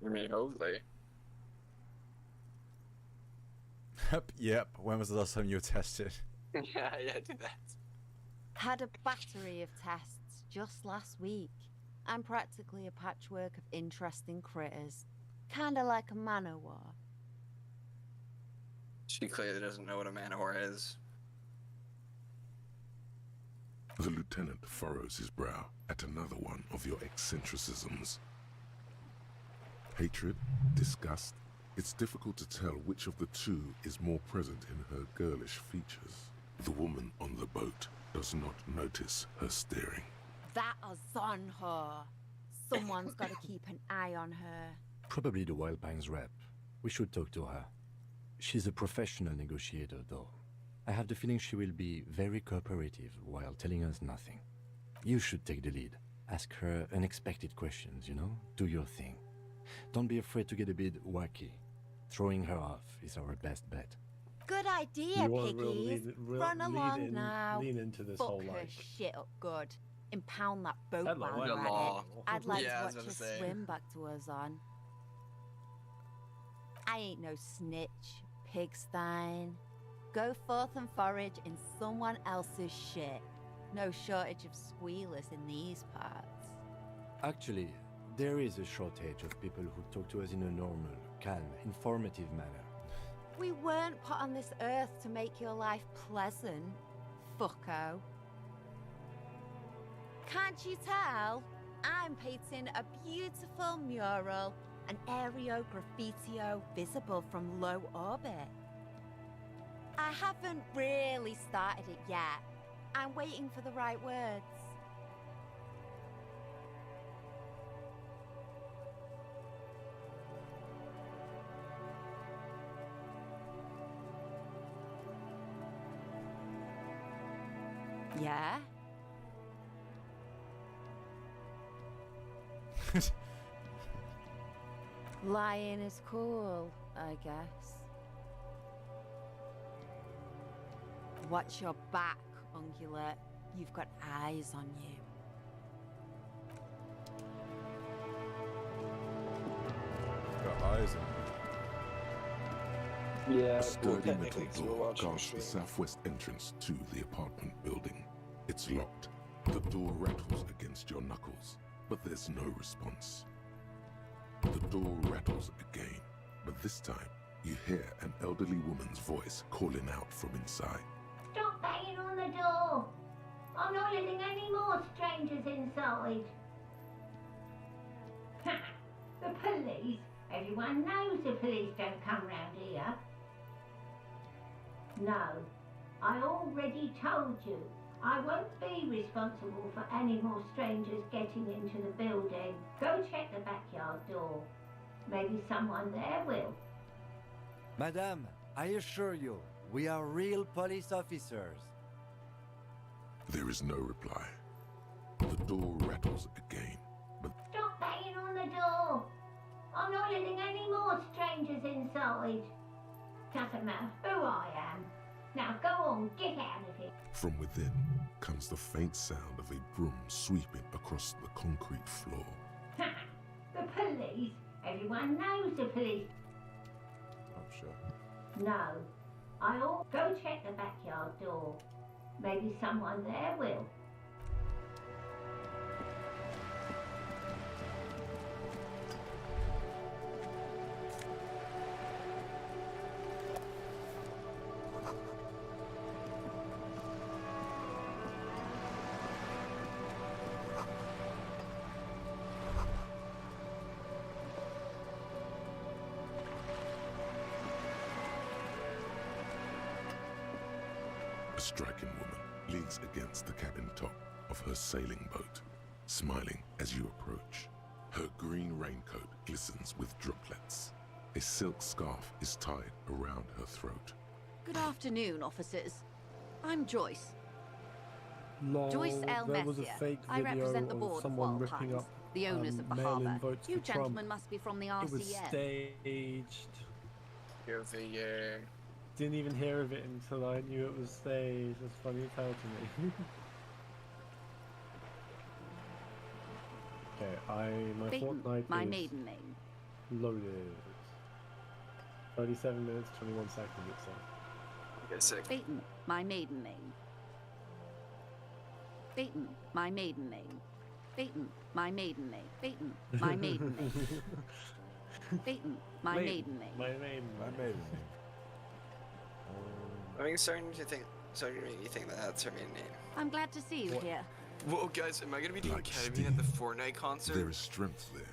J: I mean, hopefully.
B: Yep. When was the last time you were tested?
J: yeah, do that.
G: Had a battery of tests just last week. I'm practically a patchwork of interesting critters. Kinda like a manowar.
J: She clearly doesn't know what a man-o-war is.
E: The lieutenant furrows his brow at another one of your eccentricisms. Hatred, disgust, it's difficult to tell which of the two is more present in her girlish features. The woman on the boat does not notice her staring.
G: That is on her. Someone's got to keep an eye on her.
H: Probably the Wild Pines rep. We should talk to her. She's a professional negotiator, though. I have the feeling she will be very cooperative while telling us nothing. You should take the lead. Ask her unexpected questions, you know? Do your thing. Don't be afraid to get a bit wacky. Throwing her off is our best bet.
G: Good idea,
C: You want to
G: piggies. Run along now.
C: Lean into this
G: Fuck
C: whole
G: her
C: like.
G: shit up good. Impound that boat
C: Hello,
G: while you're
C: hello.
G: at it. I'd like
J: Yeah, I
G: to
J: was
G: watch
J: gonna
G: her
J: say.
G: swim back to us on. I ain't no snitch, pigstein. Go forth and forage in someone else's shit. No shortage of squealers in these parts.
H: Actually, there is a shortage of people who talk to us in a normal, calm, informative manner.
G: We weren't put on this earth to make your life pleasant, fucko. Can't you tell? I'm painting a beautiful mural, an aereo graffitio visible from low orbit. I haven't really started it yet. I'm waiting for the right words. Yeah? Lying is cool, I guess. Watch your back, ungulate. You've got eyes on you.
B: Got eyes on
E: A sturdy metal door guards the southwest entrance to the apartment building. It's locked. The door rattles against your knuckles, but there's no response. The door rattles again, but this time you hear an elderly woman's voice calling out from inside.
M: Stop banging on the door. I'm not letting any more strangers inside. Ha! The police? Everyone knows the police don't come round here. No, I already told you. I won't be responsible for any more strangers getting into the building. Go check the backyard door. Maybe someone there will.
H: Madame, I assure you, we are real police officers.
E: There is no reply. The door rattles again, but
M: Stop banging on the door. I'm not letting any more strangers inside. Doesn't matter who I am. Now go on, get out of here.
E: from within comes the faint sound of a broom sweeping across the concrete floor.
M: Ha! The police? Everyone knows the police.
B: I'm sure.
M: No. I'll go check the backyard door. Maybe someone there will.
E: A striking woman leans against the cabin top of her sailing boat, smiling as you approach. Her green raincoat glistens with droplets. A silk scarf is tied around her throat.
S: Good afternoon, officers. I'm Joyce.
C: Lol,
S: Joyce L.
C: there was a
S: Messier.
C: fake
S: I
C: video
S: represent the
C: of
S: board of
C: someone
S: Wild
C: ripping
S: Pines,
C: up
S: the owners of the
C: mail-in
S: harbour.
C: votes
S: You
C: for Trump.
S: gentlemen must be from the
C: It was
S: RCN.
C: staged.
J: Of the year.
C: Didn't even hear of it until I knew it was staged. It's funny as hell to me. Okay, my
S: Beaten,
C: fortnight
S: my
C: is
S: maiden name.
C: loaded. 37 minutes, 21 seconds it says.
J: Get sick.
S: Beaten, my maiden name. Beaten, my maiden name. Beaten, my maiden name. Beaten, my maiden name. Beaten, my maiden name.
C: My maiden name.
B: My maiden name.
J: I mean, starting to make you think that that's her main name.
S: I'm glad to see you here.
J: Whoa, guys, am I gonna be doing
E: Like
J: ketamine at the Fortnite concert?
E: There is strength there.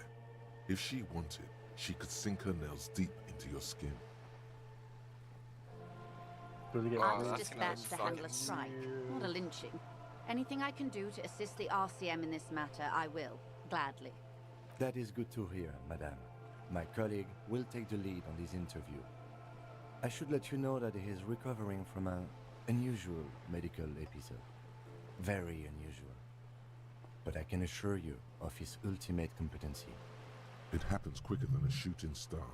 E: If she wanted, she could sink her nails deep into your skin.
C: Really get
G: I
C: really
G: was dispatched to handle a strike, not a lynching. Anything I can do to assist the RCM in this matter, I will, gladly.
H: That is good to hear, madame. My colleague will take the lead on this interview. I should let you know that he is recovering from an unusual medical episode. Very unusual. But I can assure you of his ultimate competency.
E: It happens quicker than a shooting star.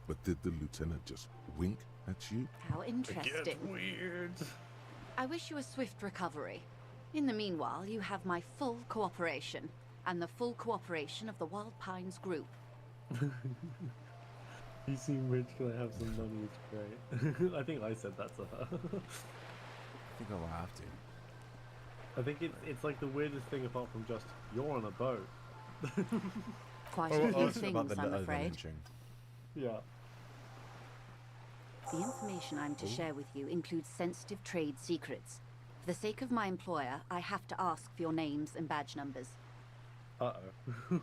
E: But did the lieutenant just wink at you?
G: How interesting.
C: Weird.
G: I wish you a swift recovery. In the meanwhile, you have my full cooperation, and the full cooperation of the Wild Pines group.
C: You seem rich, can I have some money? It's great. I think I said that to her.
B: I think I will have to.
C: I think it's like the weirdest thing apart from just, you're on a boat.
G: Quite a few things, I'm afraid.
B: Lynching.
C: Yeah.
G: The information I'm to share with you includes sensitive trade secrets. For the sake of my employer, I have to ask for your names and badge numbers.
C: Uh-oh.
J: Oh,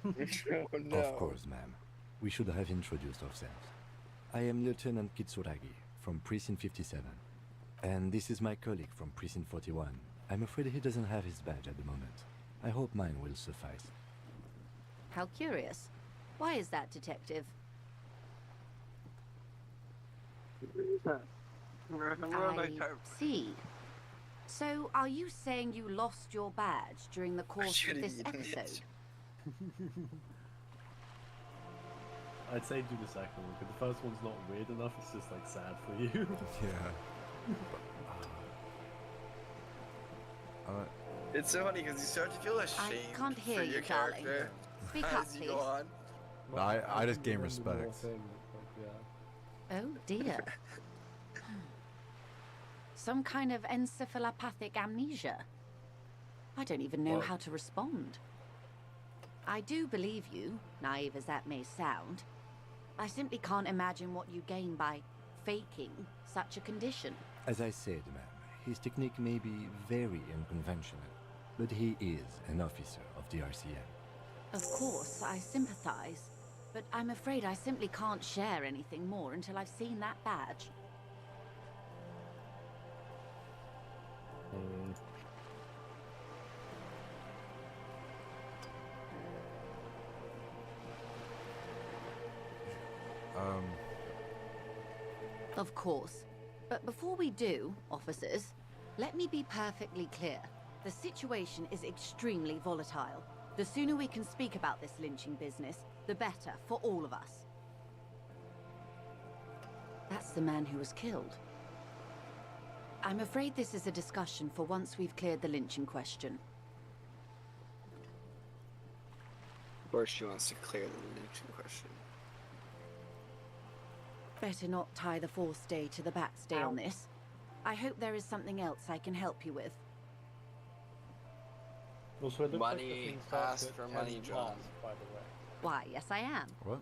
J: no.
H: Of course, ma'am. We should have introduced ourselves. I am Lieutenant Kitsuragi from Precinct 57. And this is my colleague from Precinct 41. I'm afraid he doesn't have his badge at the moment. I hope mine will suffice.
G: How curious. Why is that, Detective? I see. So, are you saying you lost your badge during the course of this episode?
C: I'd say do the second one, but the first one's not weird enough, it's just like sad for you.
J: It's so funny because you start to feel ashamed
G: I can't hear
J: for
G: you,
J: your
G: darling.
J: character
G: Speak up,
J: as you
G: please.
J: go on.
B: No, I just gain respect.
G: Oh dear. Some kind of encephalopathic amnesia. I don't even know how to respond. I do believe you, naive as that may sound. I simply can't imagine what you gain by faking such a condition.
H: As I said, ma'am, his technique may be very unconventional, but he is an officer of the RCM.
G: Of course, I sympathize, but I'm afraid I simply can't share anything more until I've seen that badge. Of course. But before we do, officers, let me be perfectly clear. The situation is extremely volatile. The sooner we can speak about this lynching business, the better for all of us. That's the man who was killed. I'm afraid this is a discussion for once we've cleared the lynching question.
J: Of course she wants to clear the lynching question.
G: Better not tie the fourth day to the backstay on this. I hope there is something else I can help you with.
C: Also, it looks like the
J: Money,
C: thing starts
J: ask
C: at
J: for
C: 10
J: money, John.
C: past, by the way.
G: Why, yes I am.
B: What?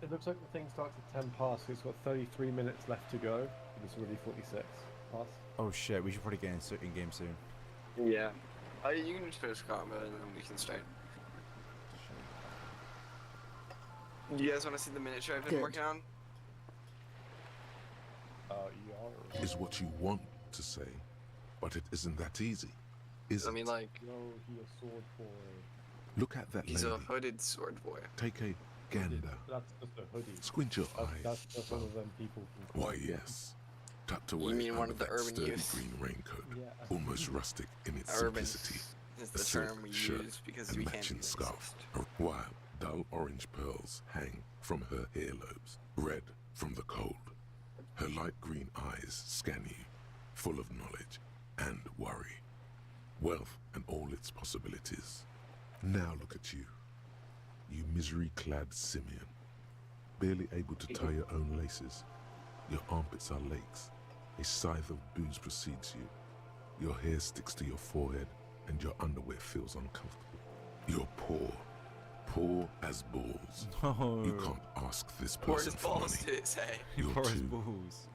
C: It looks like the thing starts at 10 past, so it's got 33 minutes left to go. And it's already 46 past.
B: Oh shit, we should probably get in game soon.
J: Yeah. You can just finish combat and then we can start. You guys want to see the miniature I've been working on?
E: Is what you want to say, but it isn't that easy, is
J: I mean, like,
C: Yo, he a sword boy.
E: Look at that
J: he's
E: lady.
J: a hooded sword boy.
E: Take a gander.
C: That's just a hoodie.
E: Squint your eyes.
C: That's just one of them people from
E: Why, yes. Tucked away
J: You mean one
E: under
J: of the
E: that
J: urban
E: sturdy
J: youth?
E: green raincoat,
C: Yeah.
E: almost rustic in its
J: Urban
E: simplicity.
J: is
E: A
J: the
E: silk
J: term we
E: shirt
J: use because
E: and
J: we can't
E: matching
J: be
E: scarf, while dull orange pearls hang from her earlobes, red from the cold. Her light green eyes scan you, full of knowledge and worry, wealth and all its possibilities. Now look at you, you misery-clad simian, barely able to tie your own laces. Your armpits are lakes. A scythe of booze precedes you. Your hair sticks to your forehead, and your underwear feels uncomfortable. You're poor as balls.
B: No.
E: You can't ask this
J: Poor
E: person
J: as
E: for
J: balls,
E: money.
J: did it say?
E: You're
B: Poor as
E: too
B: balls.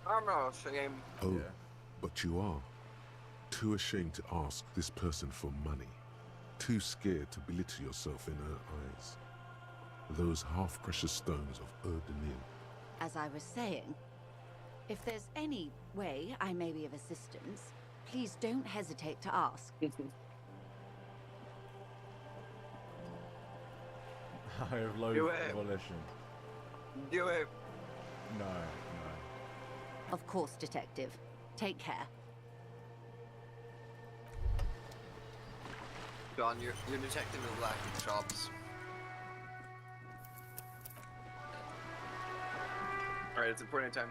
J: I'm not ashamed.
E: Oh, but you are too ashamed to ask this person for money. too scared to belittle yourself in her eyes. Those half-precious stones of Erdenil.
S: As I was saying, if there's any way I may be of assistance, please don't hesitate to ask.
B: I have low
J: Do it.
B: volition.
J: Do it.
B: No.
S: Of course, Detective. Take care.
J: John, your detective is lacking chops. Alright, it's important time.